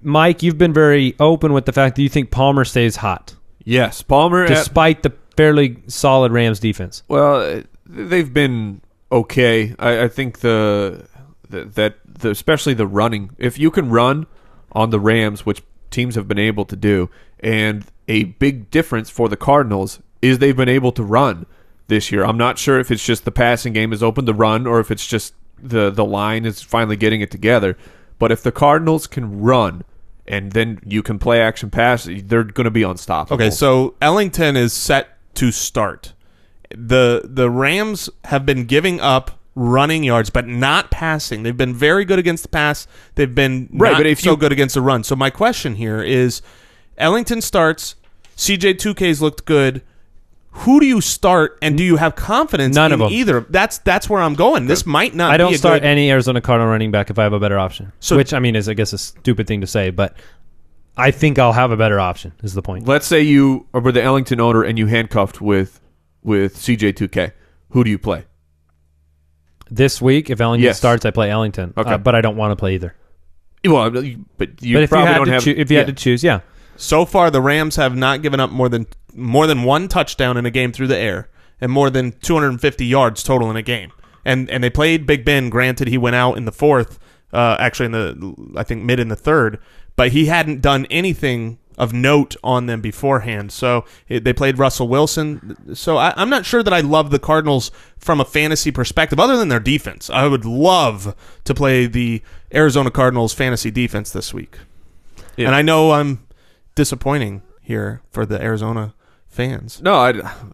Mike, you've been very open with the fact that you think Palmer stays hot. Yes, Palmer. Despite the fairly solid Rams defense. Well, they've been okay. I think especially the running. If you can run on the Rams, which teams have been able to do, and a big difference for the Cardinals is they've been able to run this year. I'm not sure if it's just the passing game is open to run or if it's just the line is finally getting it together. But if the Cardinals can run and then you can play action pass, they're going to be unstoppable. Okay, so Ellington is set to start. The Rams have been giving up running yards, but not passing. They've been very good against the pass. They've been not so good against the run. So my question here is, Ellington starts, CJ2K's looked good. Who do you start, and do you have confidence None in of them. either? That's where I'm going. This might not be I don't a start good... any Arizona Cardinal running back if I have a better option. So- Which, I mean, is, I guess, a stupid thing to say, but I think I'll have a better option, is the point. Let's say you were the Ellington owner and you handcuffed with CJ2K. Who do you play? This week, if Ellington starts, I play Ellington. Okay. But I don't want to play either. Well, but you But if probably you had don't to have. if you had to choose, yeah. So far, the Rams have not given up more than 1 touchdown in a game through the air and more than 250 yards total in a game. And they played Big Ben. Granted, he went out in the 4th, actually I think mid in the 3rd, but he hadn't done anything of note on them beforehand. So they played Russell Wilson. So I'm not sure that I love the Cardinals from a fantasy perspective, other than their defense. I would love to play the Arizona Cardinals fantasy defense this week. Yeah. And I know I'm disappointing here for the Arizona fans. No,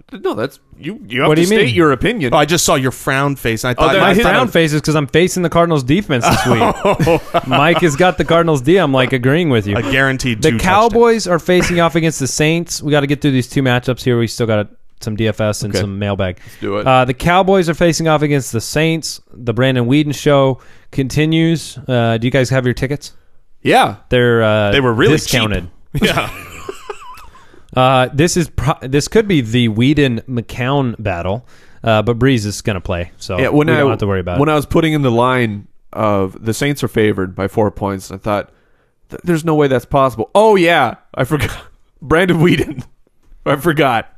that's you have What do to you state mean? your opinion. Oh, I just saw your frown face. And I thought My frown face is because I'm facing the Cardinals defense this week. Mike has got the Cardinals D. I'm like agreeing with you. a guaranteed The 2 Cowboys are facing off against the Saints. We got to get through these 2 matchups here. We still got some DFS and some mailbag. Let's do it. The Cowboys are facing off against the Saints. The Brandon Whedon show continues. Do you guys have your tickets? Yeah, They were really discounted. cheap. Yeah. This could be the Whedon-McCown battle, but Breeze is going to play, so we don't have to worry about it. When I was putting in the line of the Saints are favored by 4 points, I thought, there's no way that's possible. Oh, yeah, I forgot. Brandon Whedon. I forgot.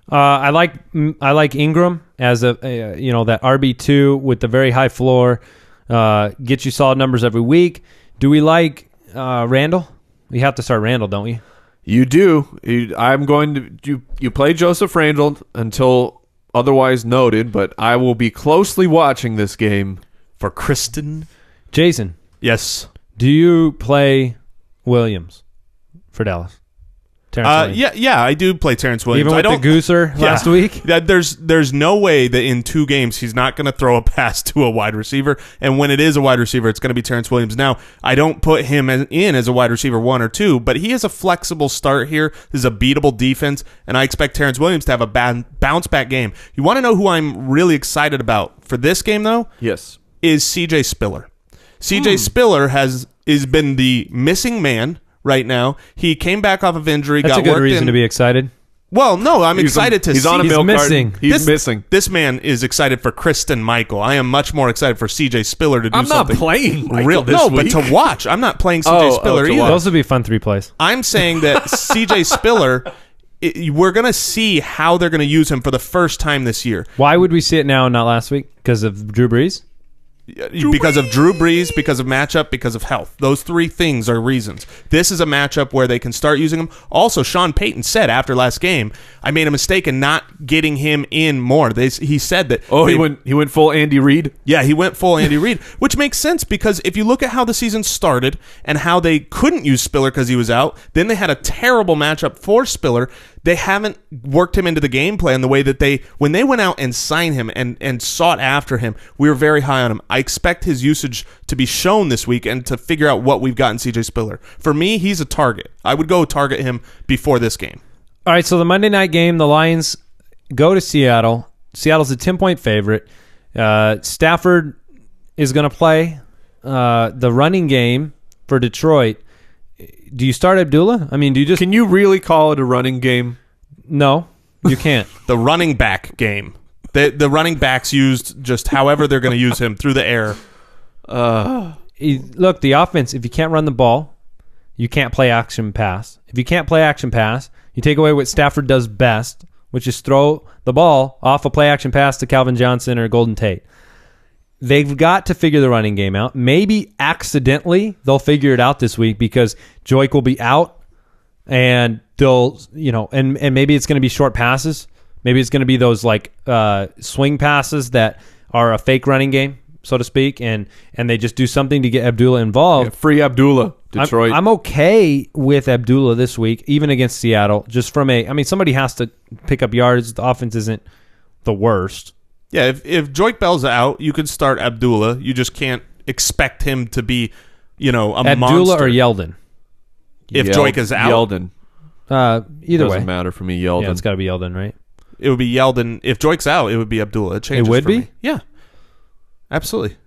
I like Ingram as a that RB2 with the very high floor, get you solid numbers every week. Do we like Randall? We have to start Randall, don't we? You do. I'm going to. You play Joseph Randall until otherwise noted, but I will be closely watching this game For Kristen. Jason, Yes. do you play Williams for Dallas? Terrence Williams. Yeah, I do play Terrence Williams. Even with the Gooser last week? There's no way that in 2 games he's not going to throw a pass to a wide receiver. And when it is a wide receiver, it's going to be Terrence Williams. Now, I don't put him in as a wide receiver 1 or 2, but he is a flexible start here. This is a beatable defense, and I expect Terrence Williams to have a bounce-back game. You want to know who I'm really excited about for this game, though? Yes. Is C.J. Spiller. C.J. Spiller has been the missing man right now. He came back off of injury. That's got a good worked reason in. to be excited. Well, no, I'm excited to see. He's on a He's milk missing. carton. He's missing. This man is excited for Kristen Michael. I am much more excited for C.J. Spiller to do I'm something. not playing Michael real. this No, week. but to watch. I'm not playing C.J. Spiller to either. watch. Those would be fun 3 plays. I'm saying that C.J. Spiller, we're going to see how they're going to use him for the first time this year. Why would we see it now and not last week? Because of Drew Brees? Because of Drew Brees, because of matchup, because of health. Those 3 things are reasons. This is a matchup where they can start using him. Also, Sean Payton said after last game, I made a mistake in not getting him in more. He said that. Oh, he went full Andy Reid? Yeah, he went full Andy Reid, which makes sense because if you look at how the season started and how they couldn't use Spiller because he was out, then they had a terrible matchup for Spiller. they haven't worked him into the game plan the way that when they went out and signed him and sought after him, we were very high on him. I expect his usage to be shown this week and to figure out what we've got in CJ Spiller. For me, he's a target. I would go target him before this game. All right, so the Monday night game, the Lions go to Seattle. Seattle's a 10-point favorite. Stafford is going to play the running game for Detroit. Do you start Abdullah? I mean, do you just... Can you really call it a running game? No, you can't. The running back game. The running backs used just however they're going to use him through the air. Look, the offense, if you can't run the ball, you can't play action pass. If you can't play action pass, you take away what Stafford does best, which is throw the ball off a play action pass to Calvin Johnson or Golden Tate. They've got to figure the running game out. Maybe accidentally they'll figure it out this week because Joik will be out and they'll, and maybe it's going to be short passes. Maybe it's going to be those like swing passes that are a fake running game, so to speak, and they just do something to get Abdullah involved. Yeah, free Abdullah, Detroit. I'm okay with Abdullah this week, even against Seattle, just from somebody has to pick up yards. The offense isn't the worst. Yeah, if Joik Bell's out, you could start Abdullah. You just can't expect him to be, a Abdullah monster. or Yeldon. If Joik is out. Yeldon. Either way. Doesn't matter for me, Yeldon. Yeah, it's got to be Yeldon, right? It would be Yeldon. If Joik's out, it would be Abdullah. It changes. It would for be? me. Yeah, absolutely.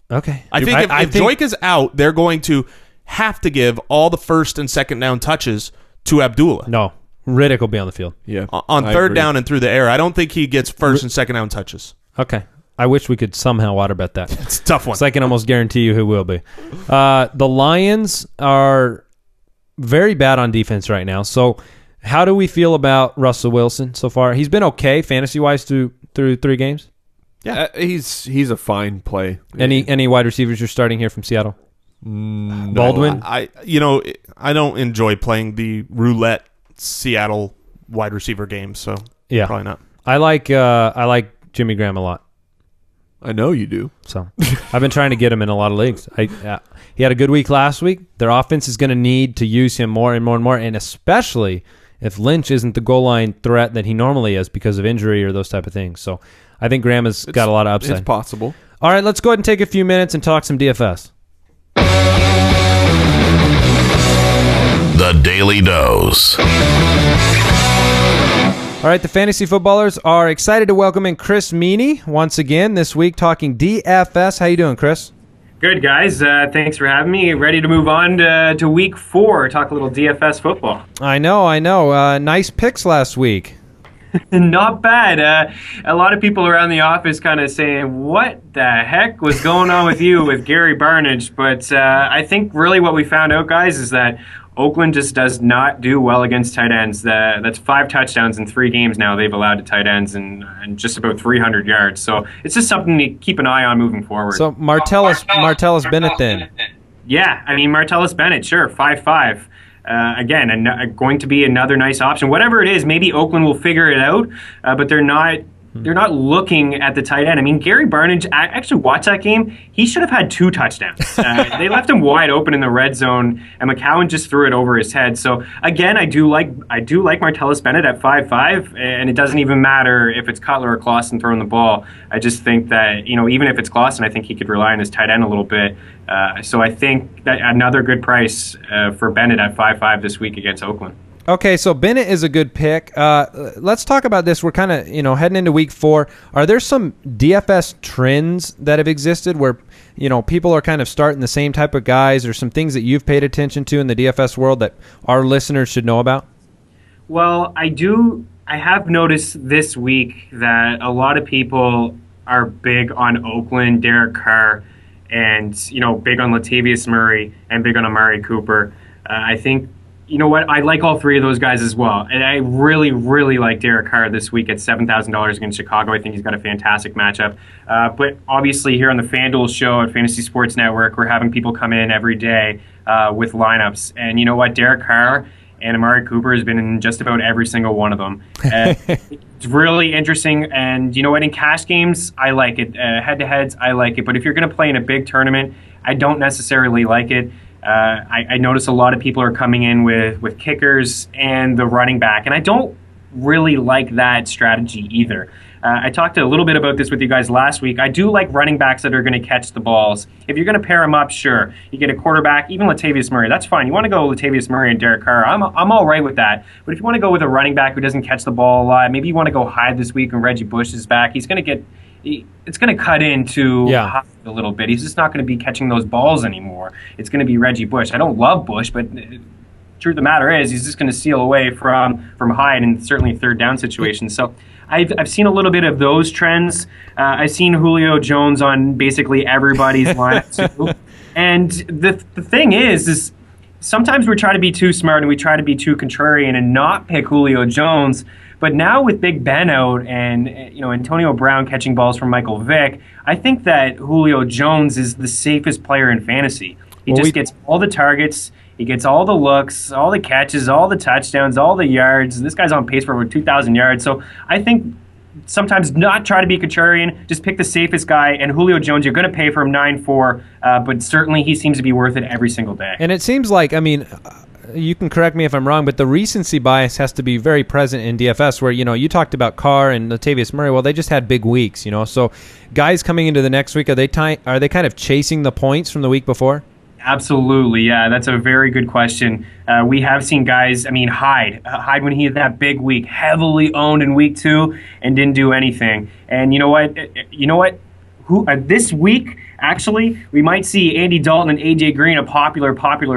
Okay. I think if Joik is out, they're going to have to give all the first and second down touches to Abdullah. No. Riddick will be on the field. Yeah, on third down and through the air. I don't think he gets first and second down touches. Okay. I wish we could somehow water bet that. It's a tough one. So I can almost guarantee you who will be. The Lions are very bad on defense right now. So how do we feel about Russell Wilson so far? He's been okay fantasy-wise through 3 games. Yeah, he's a fine play. Any wide receivers you're starting here from Seattle? No. Baldwin? I don't enjoy playing the roulette Seattle wide receiver game, so yeah, probably not. I like Jimmy Graham a lot. I know you do. So I've been trying to get him in a lot of leagues. He had a good week last week. Their offense is going to need to use him more and more and more, and especially if Lynch isn't the goal line threat that he normally is because of injury or those type of things. So I think Graham has got a lot of upside. It's possible. All right, let's go ahead and take a few minutes and talk some DFS. The Daily Dose. All right, the fantasy footballers are excited to welcome in Chris Meany once again this week talking DFS. How you doing, Chris? Good, guys. Thanks for having me. Ready to move on to week 4, talk a little DFS football. I know. Nice picks last week. Not bad. A lot of people around the office kind of saying, what the heck was going on with you with Gary Barnidge? But I think really what we found out, guys, is that Oakland just does not do well against tight ends. That's 5 touchdowns in 3 games now they've allowed to tight ends and just about 300 yards. So it's just something to keep an eye on moving forward. So Martellus Bennett then. Yeah, Martellus Bennett, sure, 5'5". Again, going to be another nice option. Whatever it is, maybe Oakland will figure it out, but they're not looking at the tight end. Gary Barnidge, I actually watched that game. He should have had 2 touchdowns. They left him wide open in the red zone, and McCown just threw it over his head. So again, I do like Martellus Bennett at 5'5", and it doesn't even matter if it's Cutler or Clausen throwing the ball. I just think that even if it's Clausen, I think he could rely on his tight end a little bit. So I think that another good price for Bennett at 5'5" this week against Oakland. Okay, so Bennett is a good pick. Let's talk about this. We're kind of, heading into week 4. Are there some DFS trends that have existed where, people are kind of starting the same type of guys, or some things that you've paid attention to in the DFS world that our listeners should know about? Well, I have noticed this week that a lot of people are big on Oakland, Derek Carr, and, big on Latavius Murray and big on Amari Cooper. I think, I like all 3 of those guys as well. And I really, really like Derek Carr this week at $7,000 against Chicago. I think he's got a fantastic matchup. But obviously here on the FanDuel show at Fantasy Sports Network, we're having people come in every day with lineups. And you know what? Derek Carr and Amari Cooper has been in just about every single one of them. It's really interesting. And you know what? In cash games, I like it. Head-to-heads, I like it. But if you're going to play in a big tournament, I don't necessarily like it. I notice a lot of people are coming in with kickers and the running back, and I don't really like that strategy either. I talked a little bit about this with you guys last week. I do like running backs that are going to catch the balls. If you're going to pair them up, sure. You get a quarterback, even Latavius Murray, that's fine. You want to go Latavius Murray and Derek Carr, I'm all right with that. But if you want to go with a running back who doesn't catch the ball a lot, maybe you want to go Hyde this week and Reggie Bush is back. It's going to cut into Hyde a little bit. He's just not going to be catching those balls anymore. It's going to be Reggie Bush. I don't love Bush, but truth of the matter is he's just going to steal away from Hyde and certainly third down situations. So I've seen a little bit of those trends. I've seen Julio Jones on basically everybody's lineup too. And the thing is sometimes we try to be too smart and we try to be too contrarian and not pick Julio Jones. But now with Big Ben out and Antonio Brown catching balls from Michael Vick, I think that Julio Jones is the safest player in fantasy. He gets all the targets. He gets all the looks, all the catches, all the touchdowns, all the yards. This guy's on pace for over 2,000 yards. So I think sometimes not try to be contrarian, just pick the safest guy. And Julio Jones, you're going to pay for him 9-4, but certainly he seems to be worth it every single day. And it seems like, you can correct me if I'm wrong, but the recency bias has to be very present in DFS where, you talked about Carr and Latavius Murray. Well, they just had big weeks, so guys coming into the next week, are they kind of chasing the points from the week before? Absolutely, yeah. That's a very good question. We have seen guys, Hyde when he had that big week, heavily owned in week 2 and didn't do anything. And you know what? This week, actually, we might see Andy Dalton and A.J. Green, a popular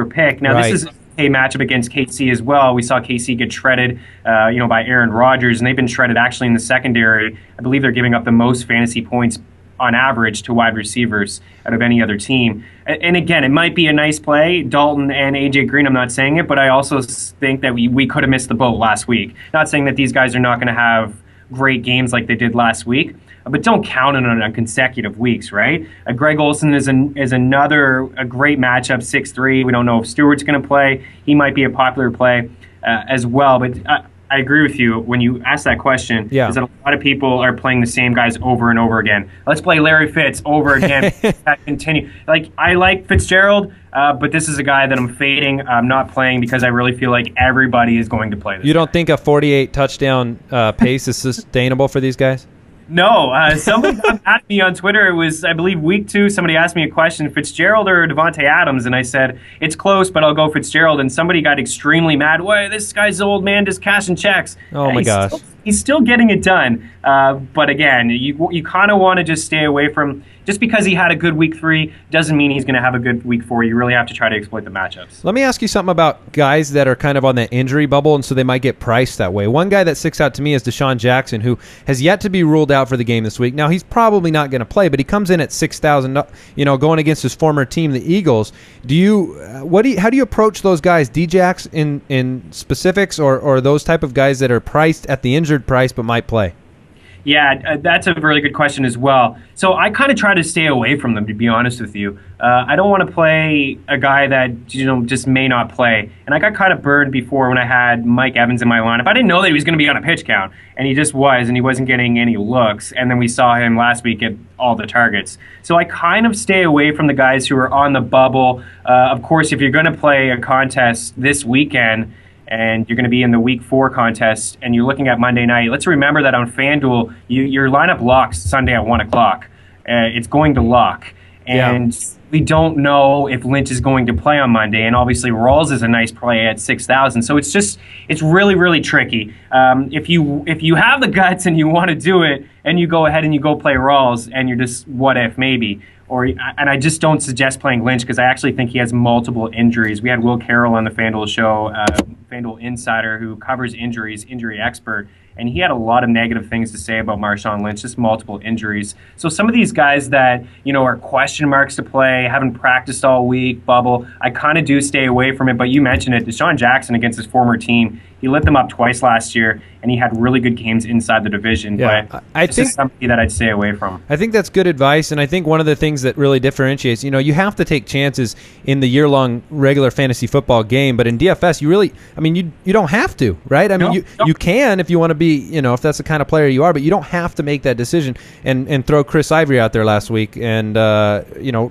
pick. Now, right. This is a matchup against KC as well. We saw KC get shredded, by Aaron Rodgers, and they've been shredded actually in the secondary. I believe they're giving up the most fantasy points on average to wide receivers out of any other team. And again, it might be a nice play, Dalton and A.J. Green, I'm not saying it, but I also think that we could have missed the boat last week. Not saying that these guys are not going to have great games like they did last week, but don't count on consecutive weeks, right? Greg Olsen is another great matchup, 6'3". We don't know if Stewart's going to play. He might be a popular play as well, but I agree with you when you ask that question. Yeah. Is that a lot of people are playing the same guys over and over again. Let's play Larry Fitz over again. Continue. I like Fitzgerald, but this is a guy that I'm fading. I'm not playing because I really feel like everybody is going to play this. You don't think a 48 touchdown pace is sustainable for these guys? No, somebody got at me on Twitter. It was, I believe, week 2. Somebody asked me a question, Fitzgerald or Devontae Adams, and I said, it's close, but I'll go Fitzgerald. And somebody got extremely mad. Why, this guy's old man just cashing checks. Oh, my gosh. He's still getting it done. But again, you kind of want to just stay away from, just because he had a good week 3 doesn't mean he's going to have a good week 4. You really have to try to exploit the matchups. Let me ask you something about guys that are kind of on the injury bubble, and so they might get priced that way. One guy that sticks out to me is Deshaun Jackson, who has yet to be ruled out for the game this week. Now, he's probably not going to play, but he comes in at $6,000, going against his former team, the Eagles. How do you approach those guys, D-Jacks in specifics, or those type of guys that are priced at the injured price but might play? Yeah, that's a really good question as well. So I kind of try to stay away from them, to be honest with you. I don't want to play a guy that just may not play. And I got kind of burned before when I had Mike Evans in my lineup. I didn't know that he was going to be on a pitch count, and he just was, and he wasn't getting any looks. And then we saw him last week get all the targets. So I kind of stay away from the guys who are on the bubble. Of course, if you're going to play a contest this weekend, and you're going to be in the Week 4 contest, and you're looking at Monday night, let's remember that on FanDuel, your lineup locks Sunday at 1 o'clock. It's going to lock. And we don't know if Lynch is going to play on Monday, and obviously Rawls is a nice play at 6,000. So it's really, really tricky. If you have the guts and you want to do it, and you go ahead and you go play Rawls, and you're just what if maybe. And I just don't suggest playing Lynch because I actually think he has multiple injuries. We had Will Carroll on the FanDuel show, FanDuel Insider, who covers injuries, injury expert, and he had a lot of negative things to say about Marshawn Lynch, just multiple injuries. So some of these guys that, are question marks to play, haven't practiced all week, bubble, I kind of do stay away from it. But you mentioned it, Deshaun Jackson against his former team, he lit them up twice last year, and he had really good games inside the division. Yeah, but I think somebody that I'd stay away from. I think that's good advice, and I think one of the things that really differentiates, you have to take chances in the year-long regular fantasy football game, but in DFS, you don't have to, right? You can if you want to be, if that's the kind of player you are, but you don't have to make that decision and throw Chris Ivory out there last week and,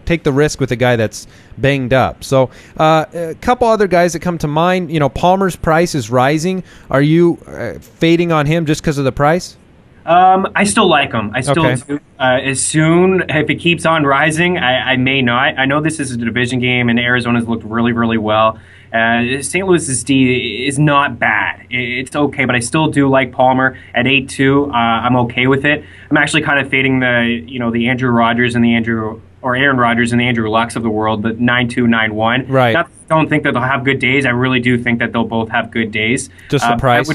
take the risk with a guy that's banged up. So a couple other guys that come to mind, Palmer's price is rising. Are you fading on him just because of the price? I still like him. I still do. If it keeps on rising, I may not. I know this is a division game, and Arizona's looked really, really well. St. Louis's D is not bad. It's okay, but I still do like Palmer at 8-2. I'm okay with it. I'm actually kind of fading the Andrew Rogers and Aaron Rodgers and the Andrew Lucks of the world, but 9-2, 9-1. Right. I don't think that they'll have good days. I really do think that they'll both have good days. Just the price.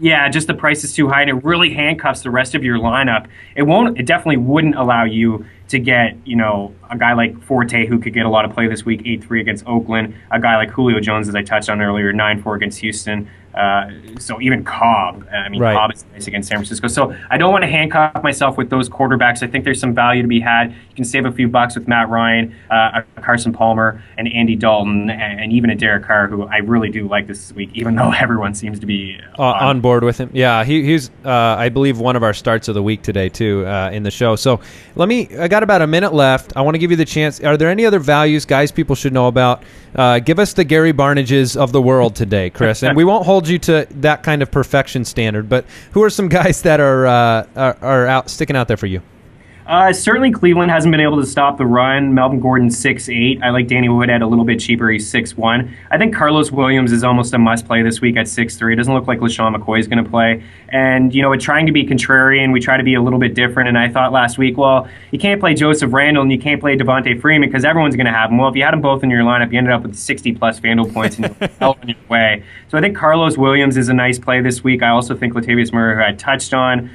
Yeah, just the price is too high, and it really handcuffs the rest of your lineup. It definitely wouldn't allow you to get, a guy like Forte, who could get a lot of play this week, 8-3 against Oakland. A guy like Julio Jones, as I touched on earlier, 9-4 against Houston. So even Cobb, right. Cobb is nice against San Francisco. So I don't want to handcuff myself with those quarterbacks. I think there's some value to be had. You can save a few bucks with Matt Ryan, Carson Palmer, and Andy Dalton, and even a Derek Carr, who I really do like this week, even though everyone seems to be on board with him. Yeah, he's I believe one of our starts of the week today too in the show. So I got about a minute left. I want to give you the chance. Are there any other values, guys, people should know about? Give us the Gary Barnages of the world today, Chris, and we won't hold you to that kind of perfection standard. But who are some guys that are out sticking out there for you? Certainly Cleveland hasn't been able to stop the run. Melvin Gordon 6'8". I like Danny Woodhead a little bit cheaper. He's 6'1". I think Carlos Williams is almost a must-play this week at 6'3". It doesn't look like LaShawn McCoy is going to play. And, we're trying to be contrarian. We try to be a little bit different. And I thought last week, well, you can't play Joseph Randle and you can't play Devontae Freeman because everyone's going to have them. Well, if you had them both in your lineup, you ended up with 60-plus FanDuel points and you're hell on your way. So I think Carlos Williams is a nice play this week. I also think Latavius Murray, who I touched on.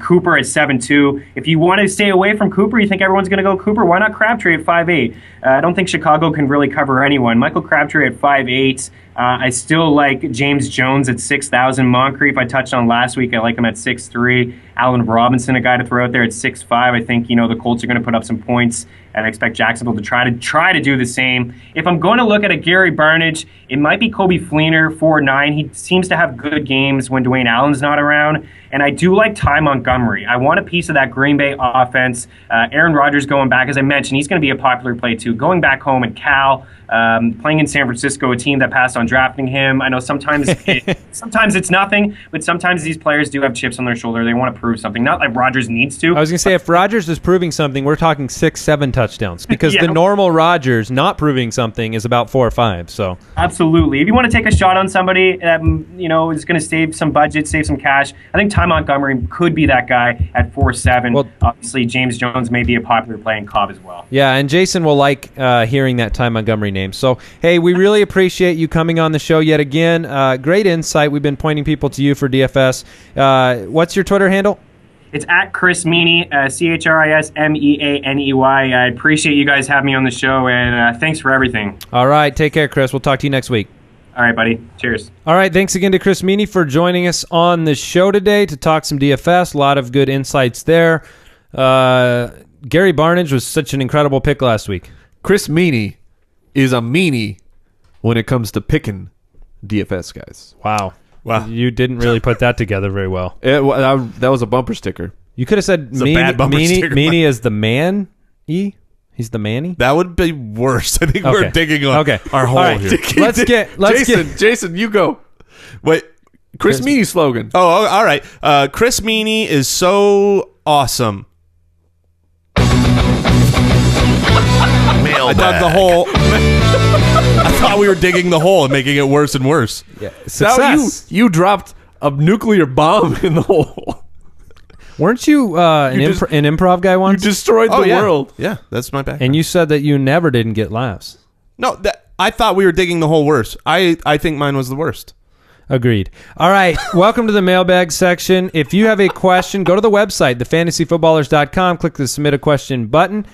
Cooper at 7-2. If you want to stay away from Cooper, you think everyone's going to go Cooper, why not Crabtree at 5'8"? I don't think Chicago can really cover anyone. Michael Crabtree at 5'8". I still like James Jones at 6,000. Moncrief, I touched on last week. I like him at 6'3". Allen Robinson, a guy to throw out there at 6'5". I think, the Colts are going to put up some points, and I expect Jacksonville to try to do the same. If I'm going to look at a Gary Barnage, it might be Kobe Fleener, 4'9". He seems to have good games when Dwayne Allen's not around. And I do like Ty Montgomery. I want a piece of that Green Bay offense. Aaron Rodgers going back, as I mentioned, he's going to be a popular play too. Going back home at Cal, playing in San Francisco, a team that passed on drafting him. I know sometimes it's nothing, but sometimes these players do have chips on their shoulder. They want to prove something. Not like Rodgers needs to. I was going to say, if Rodgers is proving something, we're talking 6-7 touchdowns because the normal Rodgers not proving something is about 4 or 5. So absolutely. If you want to take a shot on somebody that is going to save some budget, save some cash, I think Ty Montgomery could be that guy at 4.7. Well, obviously, James Jones may be a popular play in Cobb as well. Yeah, and Jason will like hearing that Ty Montgomery name. So, hey, we really appreciate you coming on the show yet again. Great insight. We've been pointing people to you for DFS. What's your Twitter handle? It's at Chris Meaney, ChrisMeaney. I appreciate you guys having me on the show, and thanks for everything. All right, take care, Chris. We'll talk to you next week. All right, buddy. Cheers. All right, thanks again to Chris Meaney for joining us on the show today to talk some DFS. A lot of good insights there. Gary Barnage was such an incredible pick last week. Chris Meaney is a meanie when it comes to picking DFS guys. Wow. You didn't really put that together very well. That was a bumper sticker. You could have said Meaney is the man. He's the Manny? That would be worse. I think we're digging on our hole here. Jason, you go. Wait, Chris Meaney slogan. Oh, all right. Chris Meaney is so awesome. Mailbag. I dug the hole. I thought we were digging the hole and making it worse and worse. Yeah. Success. You dropped a nuclear bomb in the hole. Weren't you an improv guy once? You destroyed the world. Yeah, that's my background. And you said that you never didn't get laughs. No, I thought we were digging the hole worse. I think mine was the worst. Agreed. All right. Welcome to the mailbag section. If you have a question, go to the website, thefantasyfootballers.com, click the submit a question button,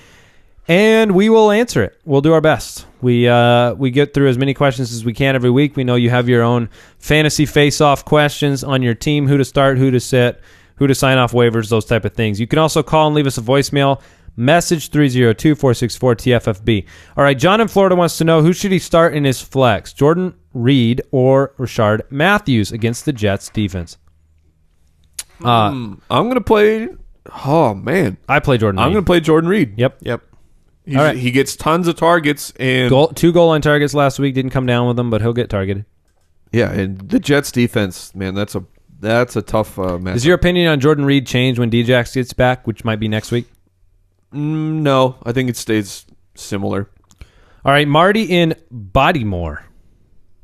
and we will answer it. We'll do our best. We get through as many questions as we can every week. We know you have your own fantasy face-off questions on your team, who to start, who to sit, who to sign off waivers, those type of things. You can also call and leave us a voicemail message 302-464-TFFB. All right, John in Florida wants to know, who should he start in his flex, Jordan Reed or Rashard Matthews against the Jets defense? I'm going to play... Oh, man. I play Jordan I'm Reed. going to play Jordan Reed. Yep. All right. He gets tons of targets. And 2 goal line targets last week. Didn't come down with them, but he'll get targeted. yeah, and the Jets defense, man, that's a tough match. Does your opinion on Jordan Reed change when Djax gets back, which might be next week? No, I think it stays similar. All right, Marty in Bodymore.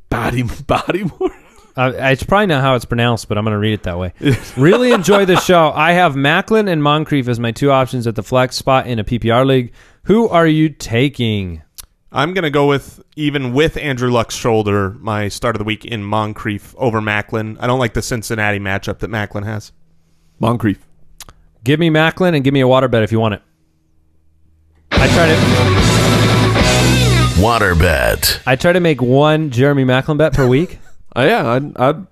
Bodymore? It's probably not how it's pronounced, but I'm going to read it that way. Really enjoy the show. I have Macklin and Moncrief as my 2 options at the flex spot in a PPR league. Who are you taking? I'm going to go with Andrew Luck's shoulder, my start of the week in Moncrief over Macklin. I don't like the Cincinnati matchup that Macklin has. Moncrief. Give me Macklin and give me a water bet if you want it. Water bet. I try to make one Jeremy Macklin bet per week. Yeah, and I'm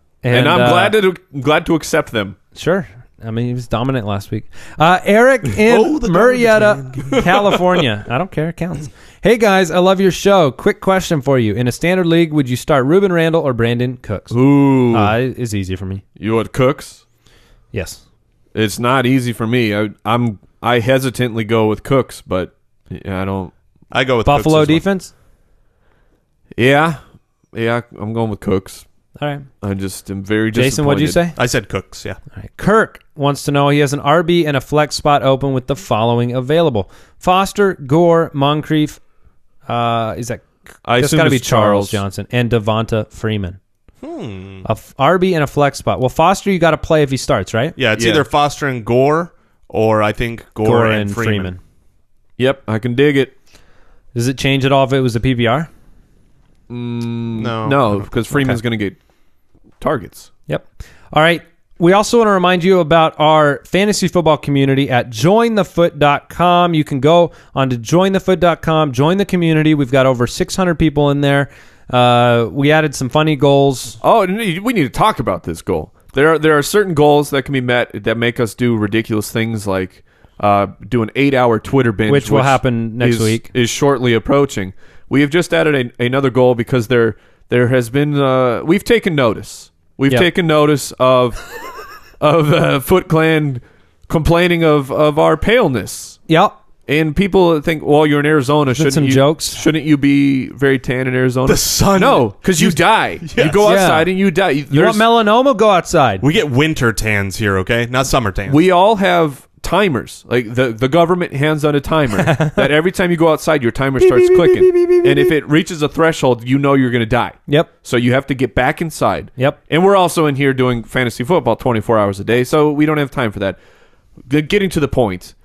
glad to accept them. Sure. I mean, he was dominant last week. Eric in Murrieta, California. I don't care. It counts. Hey, guys. I love your show. Quick question for you. In a standard league, would you start Ruben Randall or Brandon Cooks? Ooh. It's easy for me. You want Cooks? Yes. It's not easy for me. I hesitantly go with Cooks, but I don't. I go with Buffalo Cooks as well. defense? Yeah, I'm going with Cooks. All right. I just am very Jason, what'd you say? I said Cooks, yeah. All right. Kirk wants to know he has an RB and a flex spot open with the following available: Foster, Gore, Moncrief. Is that? I That's assume got to be it's Charles Johnson and Devonta Freeman. A RB and a flex spot. Well, Foster, you got to play if he starts, right? Yeah, it's either Foster and Gore, or I think Gore and Freeman. Yep, I can dig it. Does it change at all if it was a PPR? No, because Freeman's going to get targets. Yep. All right. We also want to remind you about our fantasy football community at jointhefoot.com. You can go onto jointhefoot.com, join the community. We've got over 600 people in there. We added some funny goals. Oh, we need to talk about this goal. There are certain goals that can be met that make us do ridiculous things like do an 8-hour Twitter binge, Which will happen next week. Is shortly approaching. We have just added another goal because there has been we've taken notice. We've taken notice of Foot Clan complaining of our paleness. Yep. And people think, well, you're in Arizona. Shouldn't you be very tan in Arizona? The sun. No, because you die. Yes. You go outside and you die. You want melanoma? Go outside. We get winter tans here, okay? Not summer tans. We all have timers. Like the government hands out a timer that every time you go outside, your timer starts clicking. And if it reaches a threshold, you know you're going to die. Yep. So you have to get back inside. Yep. And we're also in here doing fantasy football 24 hours a day, so we don't have time for that. Getting to the point.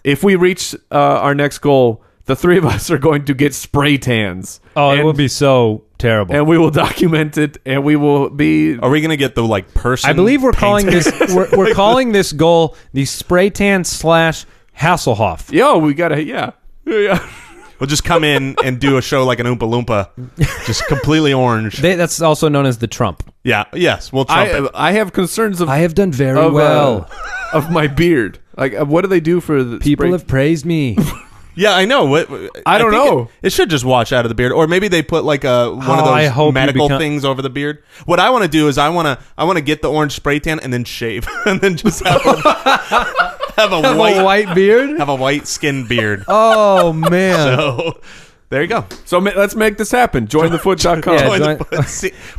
If we reach our next goal, the three of us are going to get spray tans. Oh, it will be so terrible. And we will document it, and we will be... Are we going to get the person? I believe we're calling painted? this we're calling this goal the spray tan / Hasselhoff. Yo, we got to... Yeah. We'll just come in and do a show like an Oompa Loompa, just completely orange. That's also known as the Trump. Yeah, yes, we'll trump it. I have concerns of... I have done very well. Of my beard. Like, what do they do for the People spray? have praised me. Yeah, I know. I don't think know. It should just wash out of the beard, or maybe they put like one of those medical things over the beard. What I want to do is I want to get the orange spray tan and then shave, and then just have a white beard. Have a white skin beard. Oh man! So there you go. So let's make this happen. Jointhefoot.com. Yeah,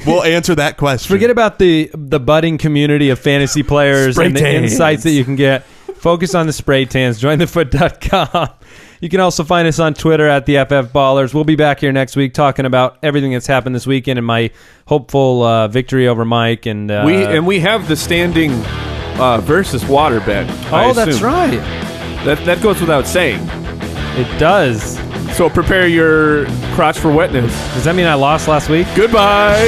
We'll answer that question. Forget about the budding community of fantasy players Spray and the tans. insights that you can get. Focus on the spray tans. Jointhefoot.com. You can also find us on Twitter at the FF Ballers. We'll be back here next week talking about everything that's happened this weekend and my hopeful victory over Mike. And we have the standing versus water bet. Oh, that's right. That goes without saying. It does. So prepare your crotch for wetness. Does that mean I lost last week? Goodbye.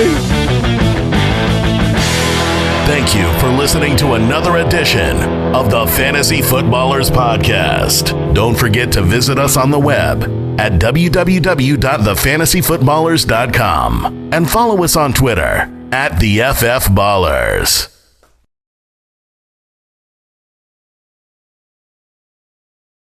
Thank you for listening to another edition of the Fantasy Footballers Podcast. Don't forget to visit us on the web at www.thefantasyfootballers.com and follow us on Twitter at the FF Ballers.